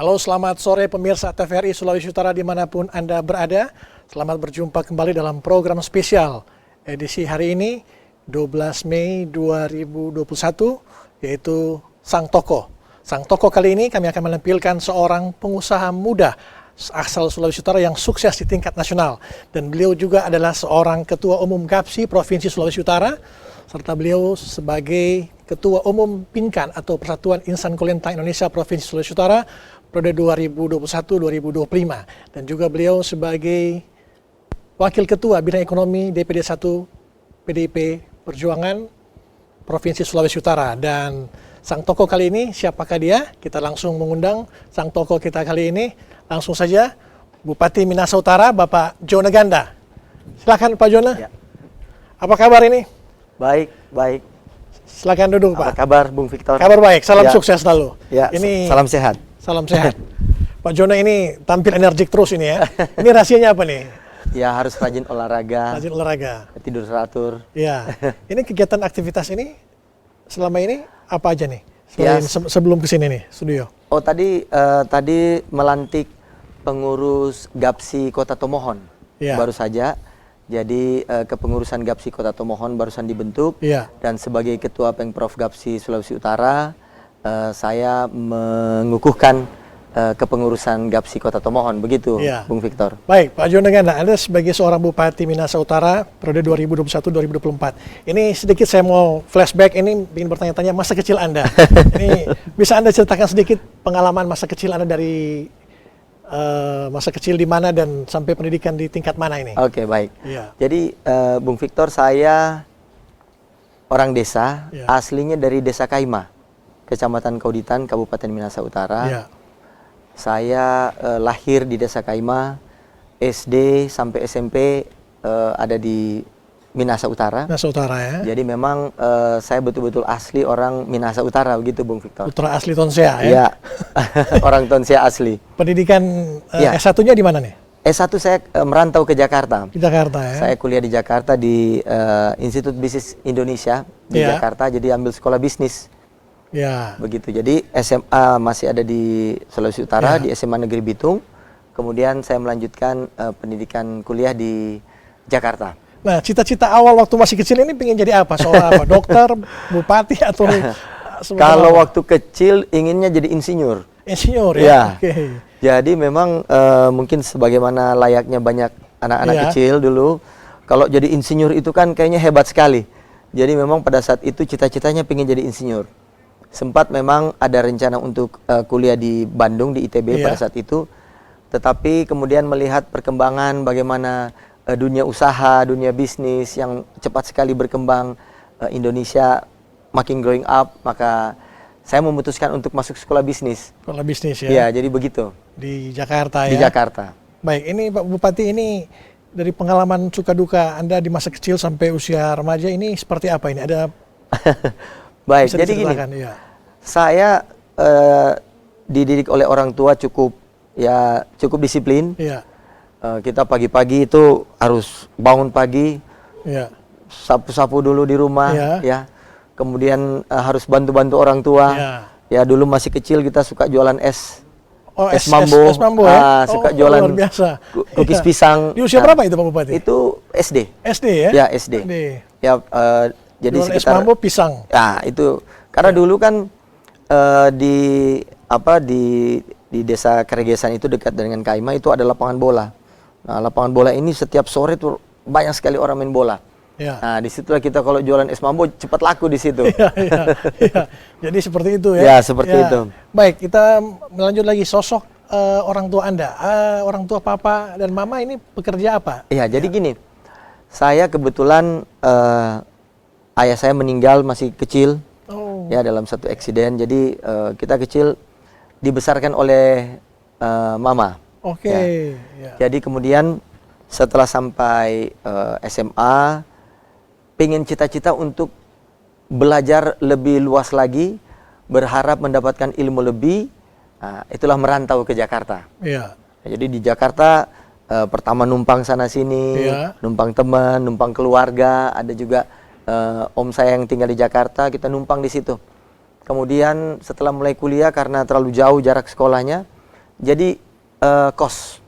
Halo, selamat sore pemirsa TVRI Sulawesi Utara dimanapun Anda berada. Selamat berjumpa kembali dalam program spesial edisi hari ini 12 Mei 2021 yaitu Sang Tokoh. Sang Tokoh kali ini kami akan menampilkan seorang pengusaha muda asal Sulawesi Utara yang sukses di tingkat nasional. Dan beliau juga adalah seorang Ketua Umum GAPSI Provinsi Sulawesi Utara, serta beliau sebagai Ketua Umum PINKAN atau Persatuan Insan Kolintang Indonesia Provinsi Sulawesi Utara periode 2021-2025. Dan juga beliau sebagai Wakil Ketua Bidang Ekonomi DPD 1 PDIP Perjuangan Provinsi Sulawesi Utara. Dan sang tokoh kali ini, siapakah dia? Kita langsung mengundang sang tokoh kita kali ini. Langsung saja, Bupati Minahasa Utara, Bapak Jona Ganda. Silakan Pak Jona. Ya. Apa kabar ini? Baik, baik. Silakan duduk, Pak. Apa kabar, Bung Victor? Kabar baik, salam ya. Sukses selalu. Ya, ini salam sehat. Salam sehat. Pak Jona ini tampil energik terus ini ya. Ini rahasianya apa nih? Ya, harus rajin olahraga. Rajin olahraga. Tidur teratur. Ya. Ini kegiatan aktivitas ini selama ini apa aja nih? Selain sebelum kesini nih, studio. Oh, tadi melantik pengurus GAPSI Kota Tomohon. Ya. Baru saja. Jadi kepengurusan GAPSI Kota Tomohon barusan dibentuk. Ya. Dan sebagai Ketua Pengprov GAPSI Sulawesi Utara, saya mengukuhkan kepengurusan GAPSI Kota Tomohon, begitu, ya. Bung Victor. Baik, Pak Jona Ganda, Anda sebagai seorang Bupati Minahasa Utara periode 2021-2024. Ini sedikit saya mau flashback, ini ingin bertanya-tanya masa kecil Anda. Ini bisa Anda ceritakan sedikit pengalaman masa kecil Anda dari masa kecil di mana dan sampai pendidikan di tingkat mana ini? Oke, baik. Ya. Jadi Bung Victor, saya orang desa, ya. Aslinya dari Desa Kaima, Kecamatan Kauditan, Kabupaten Minahasa Utara. Ya. Saya lahir di Desa Kaima, SD sampai SMP ada di Minahasa Utara. Minahasa Utara ya. Jadi memang saya betul-betul asli orang Minahasa Utara, begitu Bung Victor. Putra asli Tonsea ya? Iya, orang Tonsea asli. Pendidikan ya. S1-nya di mana nih? S1 saya merantau ke Jakarta. Di Jakarta ya? Saya kuliah di Jakarta di Institut Bisnis Indonesia di ya. Jakarta, jadi ambil sekolah bisnis. Ya. Begitu. Jadi SMA masih ada di Sulawesi Utara, ya. Di SMA Negeri Bitung. Kemudian saya melanjutkan pendidikan kuliah di Jakarta. Nah, cita-cita awal waktu masih kecil ini pengen jadi apa? Seorang apa? Dokter, bupati atau kalau waktu kecil inginnya jadi insinyur. Insinyur ya. Ya. Okay. Jadi memang mungkin sebagaimana layaknya banyak anak-anak ya. Kecil dulu, kalau jadi insinyur itu kan kayaknya hebat sekali. Jadi memang pada saat itu cita-citanya pengen jadi insinyur. Sempat memang ada rencana untuk kuliah di Bandung, di ITB pada saat itu. Tetapi kemudian melihat perkembangan bagaimana dunia usaha, dunia bisnis yang cepat sekali berkembang, Indonesia makin growing up, maka saya memutuskan untuk masuk sekolah bisnis. Sekolah bisnis ya? Ya, jadi begitu. Di Jakarta ya? Di Jakarta. Baik, ini Pak Bupati, ini dari pengalaman suka duka Anda di masa kecil sampai usia remaja ini seperti apa ini? Ada baik, jadi gini, ya. Saya dididik oleh orang tua cukup disiplin. Ya. Kita pagi-pagi itu harus bangun pagi, ya. Sapu-sapu dulu di rumah, ya. Kemudian harus bantu-bantu orang tua. Ya, dulu masih kecil kita suka jualan es mambo. Es mambo ya? Suka jualan luar biasa. Cookies pisang. Di usia berapa itu Pak Bupati? Itu SD. SD ya? Ya, SD. Ya, jadi jualan sekitar es mambo pisang. Ya, itu karena dulu kan di Desa Keregesan itu dekat dengan Kaima itu ada lapangan bola. Nah, lapangan bola ini setiap sore tuh banyak sekali orang main bola. Ya. Nah, disitulah kita kalau jualan es mambo cepat laku di situ. Ya. Jadi seperti itu ya. Ya, seperti itu. Baik, kita melanjut lagi sosok orang tua Anda. Orang tua papa dan mama ini bekerja apa? Iya, jadi gini. Saya kebetulan ayah saya meninggal masih kecil. Ya, dalam satu eksiden. Jadi kita kecil dibesarkan oleh mama. Oke. Ya. Jadi kemudian setelah sampai SMA, pengen cita-cita untuk belajar lebih luas lagi, berharap mendapatkan ilmu lebih. Nah, itulah merantau ke Jakarta. Ya. Jadi di Jakarta pertama numpang sana sini, numpang teman, numpang keluarga, ada juga om saya yang tinggal di Jakarta, kita numpang di situ. Kemudian setelah mulai kuliah karena terlalu jauh jarak sekolahnya, jadi kos.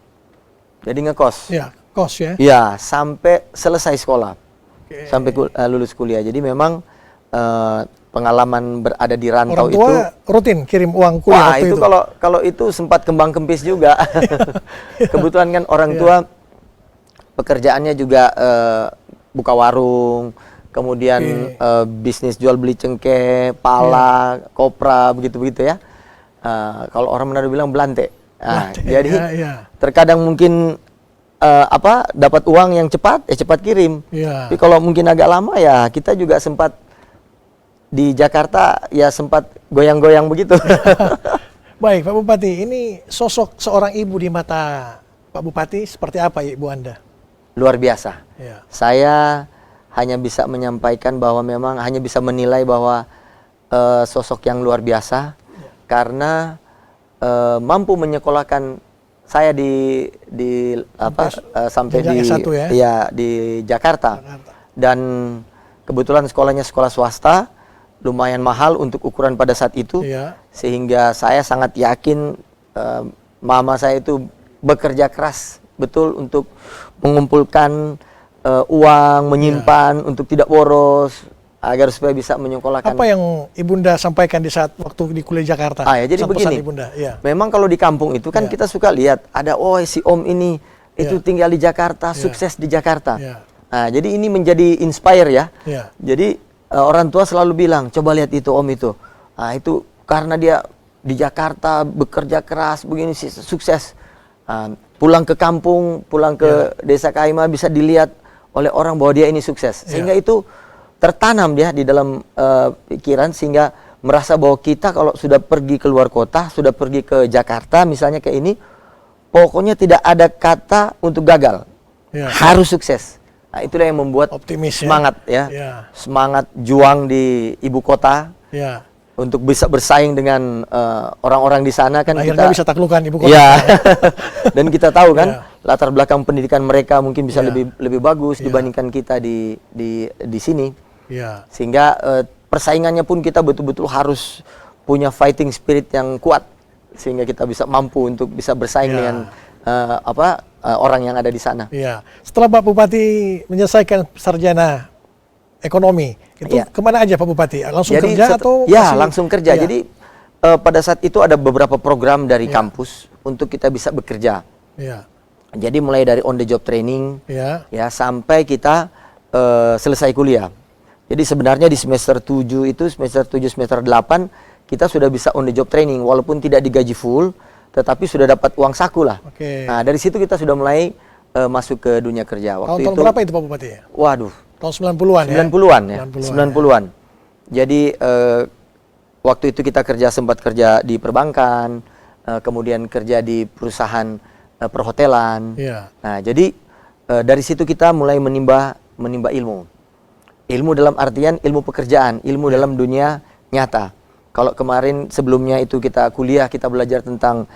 Jadi ngekos. Ya, kos ya. Ya, sampai selesai sekolah. Oke. Sampai lulus kuliah. Jadi memang pengalaman berada di rantau Orang tua itu rutin kirim uang kuliah wah, waktu itu itu. kalau itu sempat kembang kempis juga. Kebetulan kan orang tua pekerjaannya juga buka warung, kemudian bisnis jual beli cengkeh, pala, kopra, begitu-begitu ya. Kalau orang Manado bilang belante. Nah, jadi terkadang mungkin dapat uang yang cepat, cepat kirim. Tapi kalau mungkin agak lama ya kita juga sempat di Jakarta ya sempat goyang-goyang begitu. Baik, Pak Bupati, ini sosok seorang ibu di mata Pak Bupati seperti apa ibu Anda? Luar biasa. Ya. Saya hanya bisa menyampaikan bahwa memang hanya bisa menilai bahwa sosok yang luar biasa karena mampu menyekolahkan saya sampai di S1 ya? Ya, di Jakarta. Dan kebetulan sekolahnya sekolah swasta, lumayan mahal untuk ukuran pada saat itu, sehingga saya sangat yakin mama saya itu bekerja keras betul untuk mengumpulkan uang, menyimpan untuk tidak boros, agar supaya bisa menyekolahkan. Apa yang Ibunda sampaikan di saat waktu di kuliah Jakarta? Ya, jadi begini, Ibunda, memang kalau di kampung itu kan kita suka lihat ada si Om ini itu tinggal di Jakarta, sukses di Jakarta. Nah, jadi ini menjadi inspire ya. Jadi orang tua selalu bilang, coba lihat itu Om itu. Nah, itu karena dia di Jakarta bekerja keras begini sukses. Pulang ke kampung, pulang ke desa Kaima bisa dilihat oleh orang bahwa dia ini sukses. Sehingga itu tertanam dia di dalam pikiran, sehingga merasa bahwa kita kalau sudah pergi ke luar kota, sudah pergi ke Jakarta misalnya kayak ini, pokoknya tidak ada kata untuk gagal. Harus sukses. Nah, itulah yang membuat optimis, semangat semangat juang di ibu kota untuk bisa bersaing dengan orang-orang di sana kan. Akhirnya kita bisa taklukkan ibu kota. Dan kita tahu kan latar belakang pendidikan mereka mungkin bisa lebih bagus dibandingkan kita di sini. Sehingga persaingannya pun kita betul-betul harus punya fighting spirit yang kuat sehingga kita bisa mampu untuk bisa bersaing dengan orang yang ada di sana. Setelah Pak Bupati menyelesaikan sarjana ekonomi, itu kemana aja Pak Bupati? Langsung kerja atau? Langsung kerja. Jadi pada saat itu ada beberapa program dari kampus untuk kita bisa bekerja. Jadi mulai dari on the job training, sampai kita selesai kuliah. Jadi sebenarnya di semester 7 itu, semester 8, kita sudah bisa on the job training, walaupun tidak digaji full, tetapi sudah dapat uang saku lah. Nah, dari situ kita sudah mulai masuk ke dunia kerja. Tahun berapa itu Pak Bupati? Waduh. Tahun 90-an ya? 90-an ya. 90-an. Jadi waktu itu kita sempat kerja di perbankan, kemudian kerja di perusahaan perhotelan. Nah, jadi dari situ kita mulai menimba ilmu. Ilmu dalam artian ilmu pekerjaan, ilmu dalam dunia nyata. Kalau kemarin sebelumnya itu kita kuliah, kita belajar tentang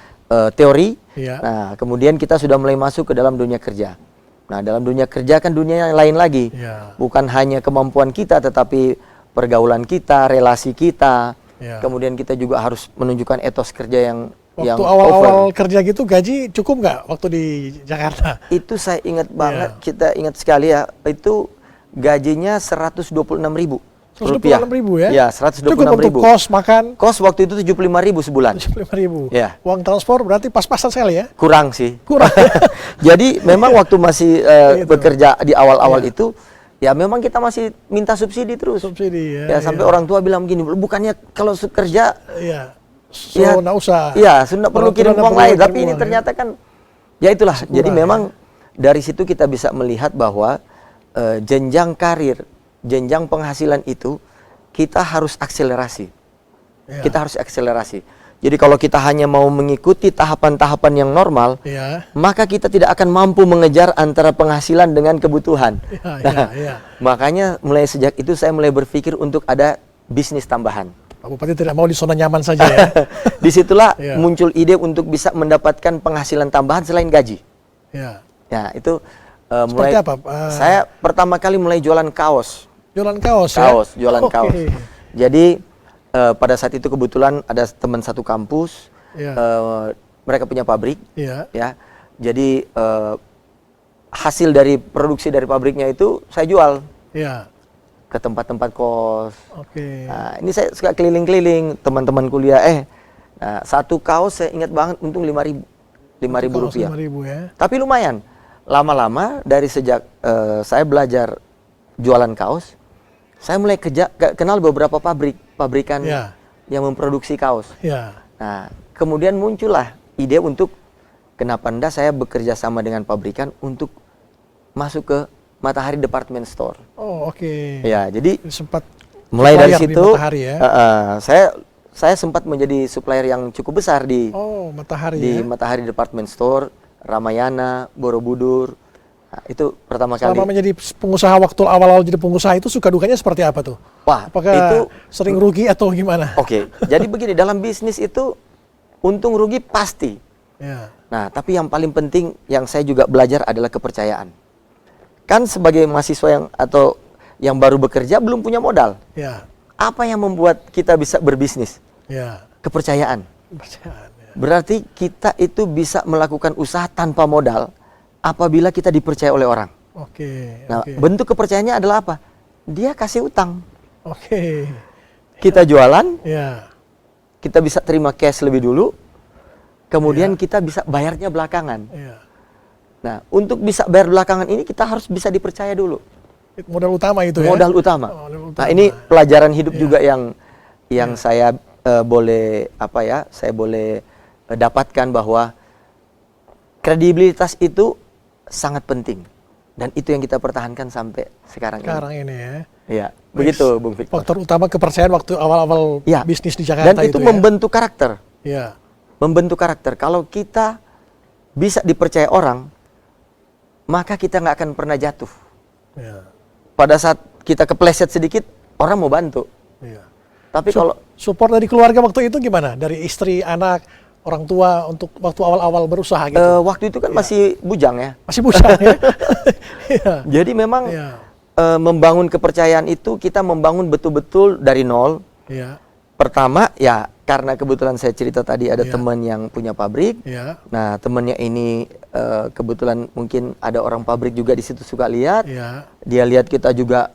teori. Nah, kemudian kita sudah mulai masuk ke dalam dunia kerja. Nah, dalam dunia kerja kan dunia yang lain lagi. Bukan hanya kemampuan kita, tetapi pergaulan kita, relasi kita. Kemudian kita juga harus menunjukkan etos kerja yang waktu awal-awal kerja gitu gaji cukup nggak waktu di Jakarta? Itu saya ingat banget, kita ingat sekali ya, itu gajinya 126.000 rupiah. 126.000 ya? Ya, 126.000. Cukup untuk kos, makan? Kos waktu itu 75.000 sebulan. 75.000. Ya. Uang transport berarti pas-pasan sekali ya? Kurang sih. Kurang. Jadi memang waktu masih bekerja di awal-awal itu, ya memang kita masih minta subsidi terus. Subsidi ya. Sampai orang tua bilang begini, bukannya kalau kerja, nggak usah. Iya, sudah perlu kirim uang lain. Tapi ini ternyata kan, ya itulah. Jadi memang dari situ kita bisa melihat bahwa jenjang karir, jenjang penghasilan itu kita harus akselerasi. Kita harus akselerasi. Jadi kalau kita hanya mau mengikuti tahapan-tahapan yang normal, maka kita tidak akan mampu mengejar antara penghasilan dengan kebutuhan. Makanya mulai sejak itu saya mulai berpikir untuk ada bisnis tambahan. Pak Bupati tidak mau di zona nyaman saja ya? Disitulah muncul ide untuk bisa mendapatkan penghasilan tambahan selain gaji. Ya, itu mulai apa? Saya pertama kali mulai jualan kaos. Jualan kaos Jualan kaos. Jadi pada saat itu kebetulan ada teman satu kampus, mereka punya pabrik, Iya. ya. Jadi hasil dari produksi dari pabriknya itu saya jual Iya. ke tempat-tempat kos. Oke. Nah, ini saya suka keliling-keliling teman-teman kuliah. Nah, satu kaos saya ingat banget untung 5.000 rupiah. 5.000 ya. Tapi lumayan. Lama-lama dari sejak saya belajar jualan kaos, saya mulai kenal beberapa pabrikan Ya. yang memproduksi kaos. Ya. Nah, kemudian muncullah ide untuk kenapa enggak saya bekerja sama dengan pabrikan untuk masuk ke Matahari Department Store. Oh, oke. Ya, jadi Sempat mulai dari supplier di situ Matahari ya. saya sempat menjadi supplier yang cukup besar di Matahari di ya. Matahari Department Store, Ramayana, Borobudur. Nah, itu pertama kali. Selama menjadi pengusaha, waktu awal-awal jadi pengusaha itu suka dukanya seperti apa tuh? Wah, Apakah itu sering rugi atau gimana? Oke. Jadi begini, dalam bisnis itu untung rugi pasti. Ya. Nah, tapi yang paling penting yang saya juga belajar adalah kepercayaan. Kan sebagai mahasiswa yang baru bekerja belum punya modal. Ya. Apa yang membuat kita bisa berbisnis? Ya. Kepercayaan. Kepercayaan, ya. Berarti kita itu bisa melakukan usaha tanpa modal apabila kita dipercaya oleh orang. Oke. Nah, Oke. bentuk kepercayaannya adalah apa? Dia kasih utang. Oke. Kita jualan, Ya. kita bisa terima cash lebih dulu, kemudian kita bisa bayarnya belakangan. Ya. Nah, untuk bisa bayar belakangan ini kita harus bisa dipercaya dulu. Modal utama itu ya. Modal utama. Modal utama. Nah, ini pelajaran hidup Ya. juga yang saya boleh dapatkan bahwa kredibilitas itu sangat penting dan itu yang kita pertahankan sampai sekarang Sekarang ini ya. Ya, begitu Bung Victor. Faktor utama kepercayaan waktu awal-awal Ya. bisnis di Jakarta Dan itu ya. membentuk karakter. Ya. Membentuk karakter. Kalau kita bisa dipercaya orang, maka kita nggak akan pernah jatuh. Ya. Pada saat kita kepleset sedikit, orang mau bantu. Ya. Tapi kalau Support dari keluarga waktu itu gimana? Dari istri, anak, orang tua untuk waktu awal-awal berusaha gitu. waktu itu kan masih bujang ya. Masih bujang ya. Ya. Jadi memang Ya. membangun kepercayaan itu kita membangun betul-betul dari nol. Ya. Pertama ya karena kebetulan saya cerita tadi ada Ya. teman yang punya pabrik. Ya. Nah temannya ini kebetulan mungkin ada orang pabrik juga di situ suka lihat. Ya. Dia lihat kita juga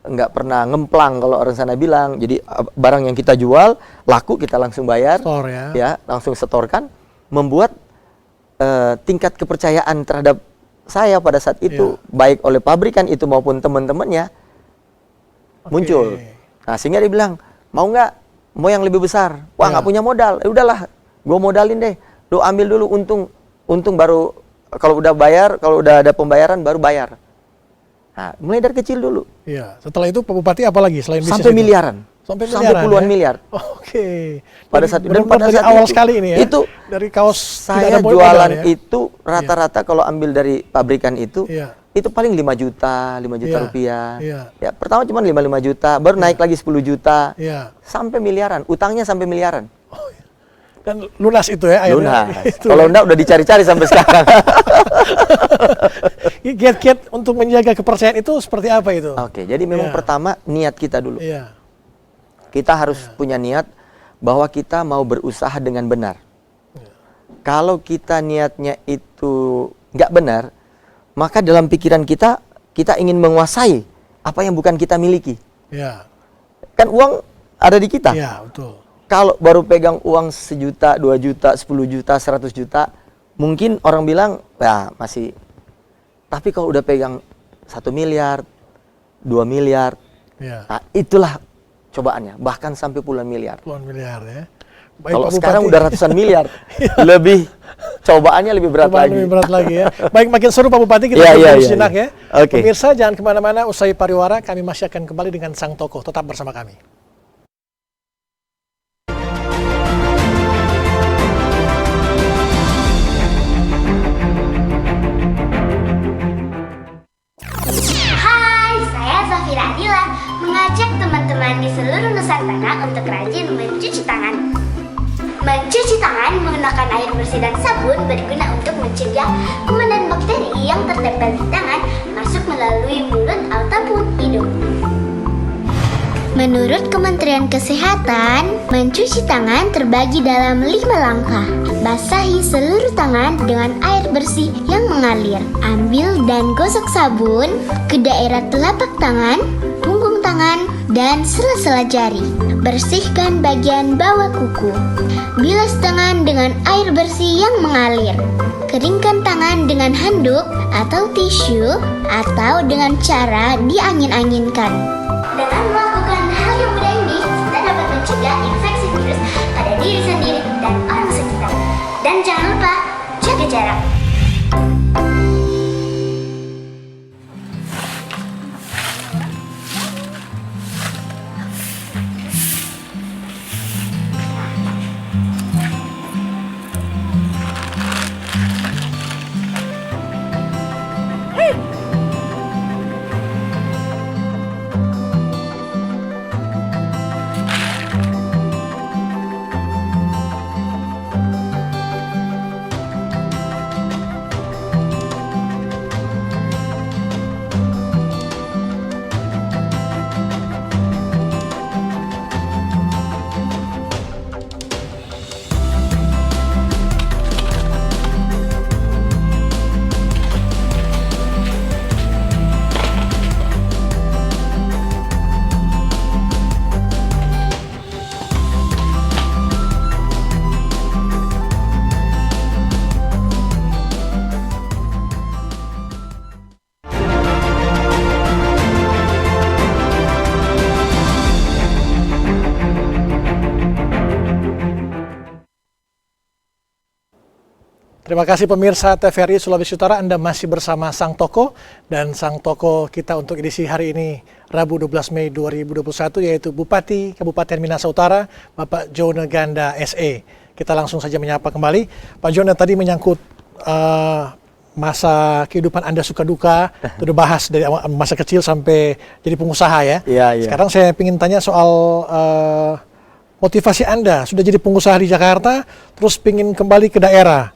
nggak pernah ngemplang kalau orang sana bilang. Jadi barang yang kita jual laku kita langsung bayar. Store ya. Ya langsung setorkan. Membuat tingkat kepercayaan terhadap saya pada saat itu baik oleh pabrikan itu maupun teman-temannya muncul. Nah sehingga dia bilang mau yang lebih besar. Wah nggak punya modal. Udahlah, gue modalin deh. Lu ambil dulu untung baru kalau udah bayar, kalau udah ada pembayaran baru bayar. Nah, mulai dari kecil dulu. Iya. Setelah itu Pak Bupati apa lagi selain bisnis Sampai itu? miliaran. Sampai puluhan ya? miliar. Oke. Pada saat Benar-benar pada dari saat awal itu, sekali ini ya. Itu dari kaos saya tidak ada jualan modal ya? itu rata-rata kalau ambil dari pabrikan itu Iya. itu paling 5 juta Iya. rupiah. Iya. Ya, pertama cuma 5 juta, baru naik lagi 10 juta. Iya. Sampai miliaran, utangnya sampai miliaran. Oh, iya. Dan lunas itu ya akhirnya. Lunas. Itu Kalau ya. enggak udah dicari-cari sampai sekarang. Kiat-kiat untuk menjaga kepercayaan itu seperti apa itu? Oke, jadi memang Iya. pertama niat kita dulu. Iya. Kita harus punya niat bahwa kita mau berusaha dengan benar. Kalau kita niatnya itu nggak benar, maka dalam pikiran kita ingin menguasai apa yang bukan kita miliki. Iya. Kan uang ada di kita. Iya, betul. Kalau baru pegang uang 1 juta, 2 juta, 10 juta, 100 juta, mungkin orang bilang, ya masih. Tapi kalau udah pegang 1 miliar, 2 miliar, Iya. nah itulah cobaannya. Bahkan sampai puluhan miliar. Puluhan miliar ya. Baik, Kalau Pak sekarang Bupati. udah ratusan miliar, cobaannya lebih berat Cobaan lagi. lebih berat lagi ya. Baik, makin seru Pak Bupati, kita Iya, tunggu iya, sejenak iya. ya. Oke. Pemirsa jangan kemana-mana, usai pariwara kami masih akan kembali dengan sang tokoh. Tetap bersama kami. Hai, saya Zafira Adila mengajak teman-teman di seluruh Nusantara untuk rajin mencuci tangan. Mencuci tangan menggunakan air bersih dan sabun berguna untuk mencegah kuman dan bakteri yang tertempel di tangan masuk melalui mulut ataupun hidung. Menurut Kementerian Kesehatan, mencuci tangan terbagi dalam 5 langkah. Basahi seluruh tangan dengan air bersih yang mengalir. Ambil dan gosok sabun ke daerah telapak tangan, punggung tangan, dan sela-sela jari. Bersihkan bagian bawah kuku. Bilas tangan dengan air bersih yang mengalir. Keringkan tangan dengan handuk atau tisu atau dengan cara diangin-anginkan. Dengan melakukan hal yang mudah ini, kita dapat mencegah infeksi virus pada diri sendiri dan orang sekitar. Dan jangan lupa jaga jarak. Terima kasih pemirsa TVRI Sulawesi Utara, Anda masih bersama Sang Toko, dan Sang Toko kita untuk edisi hari ini Rabu 12 Mei 2021 yaitu Bupati Kabupaten Minahasa Utara, Bapak Jone Ganda SE. Kita langsung saja menyapa kembali. Pak Jone, tadi menyangkut masa kehidupan Anda suka duka, sudah bahas dari masa kecil sampai jadi pengusaha ya. Iya. Sekarang saya ingin tanya soal motivasi Anda, sudah jadi pengusaha di Jakarta, terus ingin kembali ke daerah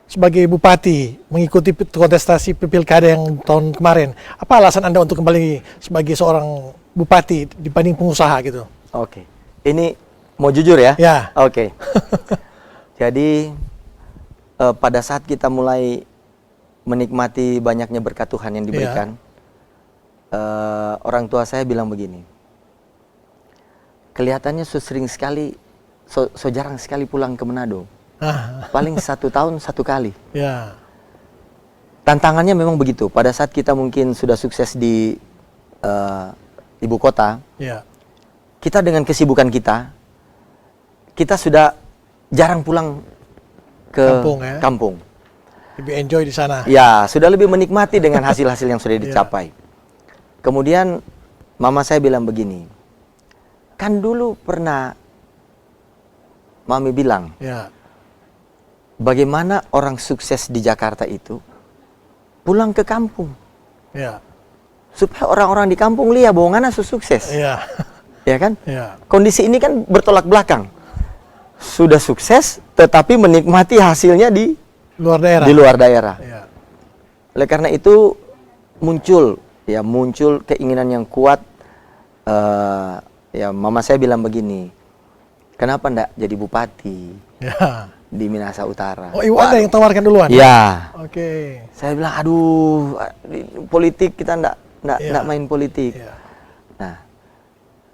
sebagai bupati, mengikuti kontestasi pilkada yang tahun kemarin. Apa alasan Anda untuk kembali sebagai seorang bupati dibanding pengusaha gitu? Oke. Ini mau jujur ya? Ya. Oke. Jadi pada saat kita mulai menikmati banyaknya berkat Tuhan yang diberikan, orang tua saya bilang begini, kelihatannya so jarang sekali pulang ke Manado. Paling 1 tahun 1 kali. Ya. Tantangannya memang begitu. Pada saat kita mungkin sudah sukses di ibu kota, kita dengan kesibukan kita sudah jarang pulang ke kampung. Lebih enjoy di sana. Ya, sudah lebih menikmati dengan hasil-hasil yang sudah dicapai. Kemudian mama saya bilang begini, kan dulu pernah mami bilang, bagaimana orang sukses di Jakarta itu pulang ke kampung, supaya orang-orang di kampung lihat bahwa ngana sukses, ya kan? Kondisi ini kan bertolak belakang, sudah sukses tetapi menikmati hasilnya di luar daerah. Oleh karena itu muncul keinginan yang kuat. Ya mama saya bilang begini, kenapa ndak jadi bupati? Di Minahasa Utara. Oh, ibu Anda yang tawarkan duluan? Ya. Oke. Saya bilang, aduh, politik kita ndak main politik. Nah,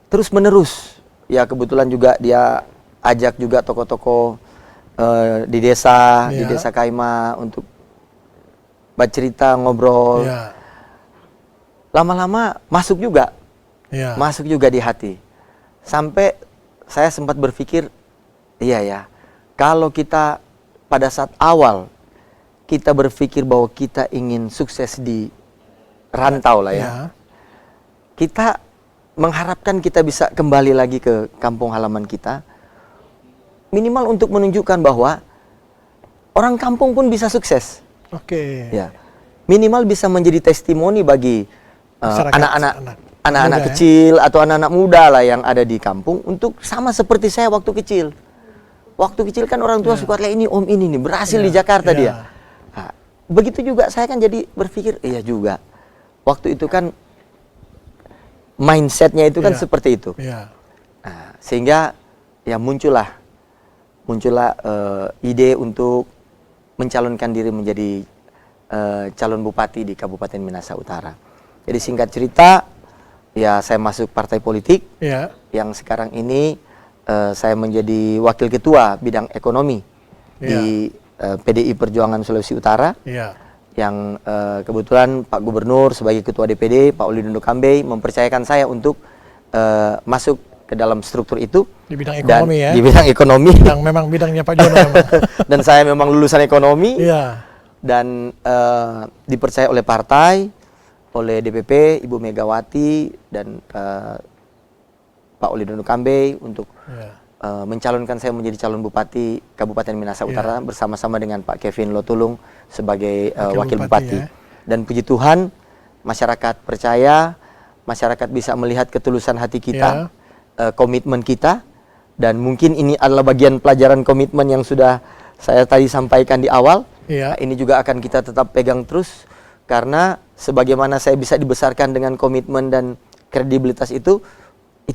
terus menerus, ya kebetulan juga dia ajak juga tokoh-tokoh di desa Kaima untuk bercerita, ngobrol. Lama-lama masuk juga di hati. Sampai saya sempat berpikir, iya ya, kalau kita pada saat awal kita berpikir bahwa kita ingin sukses di rantau lah ya, kita mengharapkan kita bisa kembali lagi ke kampung halaman kita, minimal untuk menunjukkan bahwa orang kampung pun bisa sukses. Ya, minimal bisa menjadi testimoni bagi anak-anak kecil atau anak-anak muda lah yang ada di kampung untuk sama seperti saya waktu kecil. Waktu kecil kan orang tua suka lihat ini om ini nih berhasil di Jakarta dia. Nah, begitu juga saya kan jadi berpikir iya juga. Waktu itu kan mindsetnya itu kan Iya. seperti itu. Iya. Nah, sehingga ya muncullah ide untuk mencalonkan diri menjadi calon bupati di Kabupaten Minahasa Utara. Jadi singkat cerita, ya saya masuk partai politik Iya. yang sekarang ini saya menjadi wakil ketua bidang ekonomi di PDI Perjuangan Sulawesi Utara. Iya. Yang kebetulan Pak Gubernur sebagai ketua DPD, Pak Oli Dondo Kambe, mempercayakan saya untuk masuk ke dalam struktur itu. Di bidang ekonomi ya. Di bidang ekonomi. Memang bidangnya Pak Jono memang. Dan saya memang lulusan ekonomi. Iya. Dan dipercaya oleh partai, oleh DPP, Ibu Megawati, dan Pak Oli Dondo Kambe untuk mencalonkan saya menjadi calon bupati Kabupaten Minahasa Utara bersama-sama dengan Pak Kevin Lotulung sebagai wakil bupati. Ya. Dan puji Tuhan, masyarakat percaya, masyarakat bisa melihat ketulusan hati kita, komitmen kita, dan mungkin ini adalah bagian pelajaran komitmen yang sudah saya tadi sampaikan di awal. Iya. Nah, ini juga akan kita tetap pegang terus, karena sebagaimana saya bisa dibesarkan dengan komitmen dan kredibilitas itu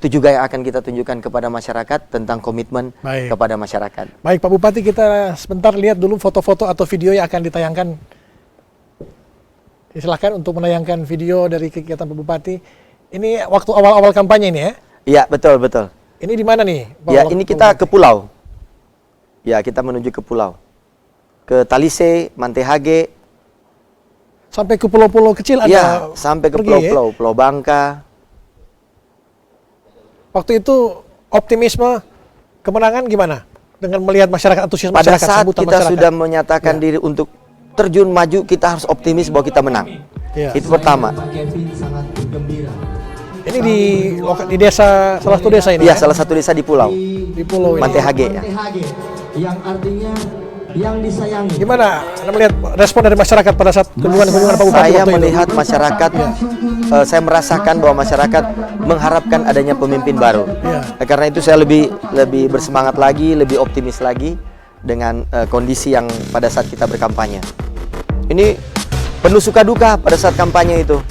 juga yang akan kita tunjukkan kepada masyarakat tentang komitmen kepada masyarakat. Baik Pak Bupati, kita sebentar lihat dulu foto-foto atau video yang akan ditayangkan. Silahkan untuk menayangkan video dari kegiatan Pak Bupati. Ini waktu awal-awal kampanye ini ya? Iya, betul. Ini di mana nih? Ya, ini kita ke pulau. Ya, kita menuju ke pulau. Ke Talise, Mantehage. Sampai ke pulau-pulau kecil ada? Ya, sampai ke pulau-pulau, Pulau Bangka. Waktu itu optimisme kemenangan gimana? Dengan melihat masyarakat, antusias Pada masyarakat, saat sambutan kita masyarakat. sudah menyatakan diri untuk terjun maju, kita harus optimis bahwa kita menang. Ya. Itu pertama. Ini di desa, salah satu desa ini Iya, ya? salah satu desa di pulau. Di pulau ini. Mantehage ya. Yang artinya yang disayangi. Gimana Anda melihat respon dari masyarakat pada saat kunjungan Pak Bupati Saya waktu itu? melihat masyarakat, saya merasakan bahwa masyarakat mengharapkan adanya pemimpin baru. Iya. Karena itu saya lebih bersemangat lagi, lebih optimis lagi dengan kondisi yang pada saat kita berkampanye. Ini penuh suka duka pada saat kampanye itu,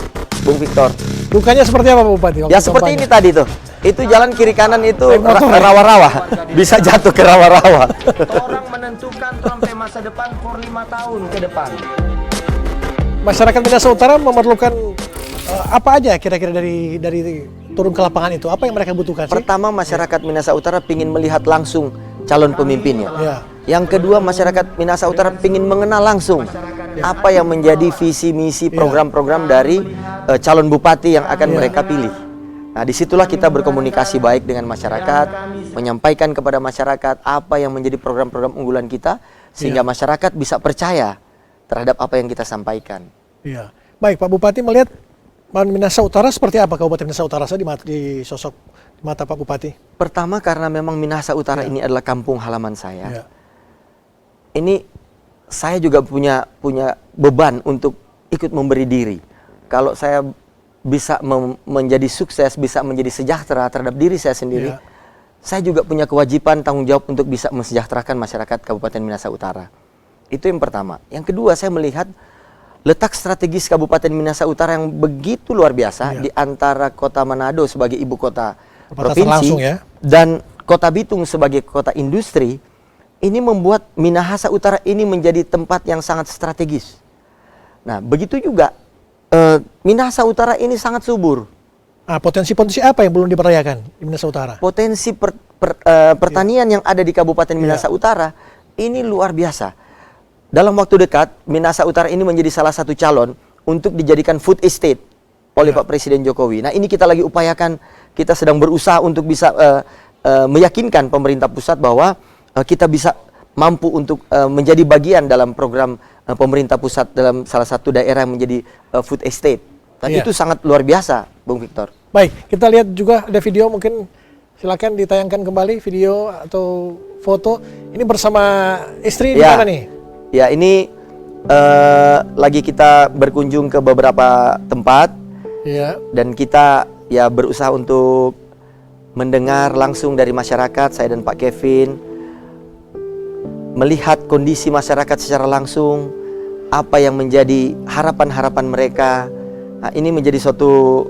Bung Victor. Dukanya seperti apa Pak Bupati? waktu Ya seperti kampanye? ini tadi tuh. Itu jalan kiri kanan itu Naik motor, ya? rawa-rawa, bisa jatuh ke rawa-rawa. Orang menentukan sampai masa depan for 5 tahun ke depan. Masyarakat Minahasa Utara memerlukan apa aja kira-kira dari turun ke lapangan itu? Apa yang mereka butuhkan sih? Pertama, masyarakat Minahasa Utara ingin melihat langsung calon pemimpinnya. Ya. Yang kedua, masyarakat Minahasa Utara ingin mengenal langsung apa yang menjadi visi misi program-program dari calon bupati yang akan mereka pilih. Nah, disitulah kita berkomunikasi baik dengan masyarakat, menyampaikan kepada masyarakat apa yang menjadi program-program unggulan kita, sehingga masyarakat bisa percaya terhadap apa yang kita sampaikan. Iya. Baik, Pak Bupati melihat Minahasa Utara seperti apa Kabupaten Minahasa Utara di sosok mata Pak Bupati? Pertama, karena memang Minahasa Utara ini adalah kampung halaman saya. Ya. Ini saya juga punya beban untuk ikut memberi diri. Kalau saya bisa menjadi sukses, bisa menjadi sejahtera terhadap diri saya sendiri, saya juga punya kewajiban tanggung jawab untuk bisa mensejahterakan masyarakat Kabupaten Minahasa Utara. Itu yang pertama. Yang kedua, saya melihat letak strategis Kabupaten Minahasa Utara yang begitu luar biasa di antara kota Manado sebagai ibu kota provinsi langsung, ya? dan kota Bitung sebagai kota industri. Ini membuat Minahasa Utara ini menjadi tempat yang sangat strategis. Nah, begitu juga Minahasa Utara ini sangat subur. Potensi-potensi apa yang belum diperdayakan di Minahasa Utara? Potensi pertanian yang ada di Kabupaten Minahasa Utara ini luar biasa. Dalam waktu dekat, Minahasa Utara ini menjadi salah satu calon untuk dijadikan food estate oleh Pak Presiden Jokowi. Nah, ini kita lagi upayakan, kita sedang berusaha untuk bisa meyakinkan pemerintah pusat bahwa kita bisa mampu untuk menjadi bagian dalam program pemerintah pusat dalam salah satu daerah yang menjadi food estate. Dan itu sangat luar biasa, Bung Victor. Baik, kita lihat juga ada video, mungkin silakan ditayangkan kembali video atau foto. Ini bersama istri di mana nih? Ya, ini lagi kita berkunjung ke beberapa tempat. Iya. Dan kita ya berusaha untuk mendengar langsung dari masyarakat, saya dan Pak Kevin, melihat kondisi masyarakat secara langsung, apa yang menjadi harapan-harapan mereka. Nah, ini menjadi suatu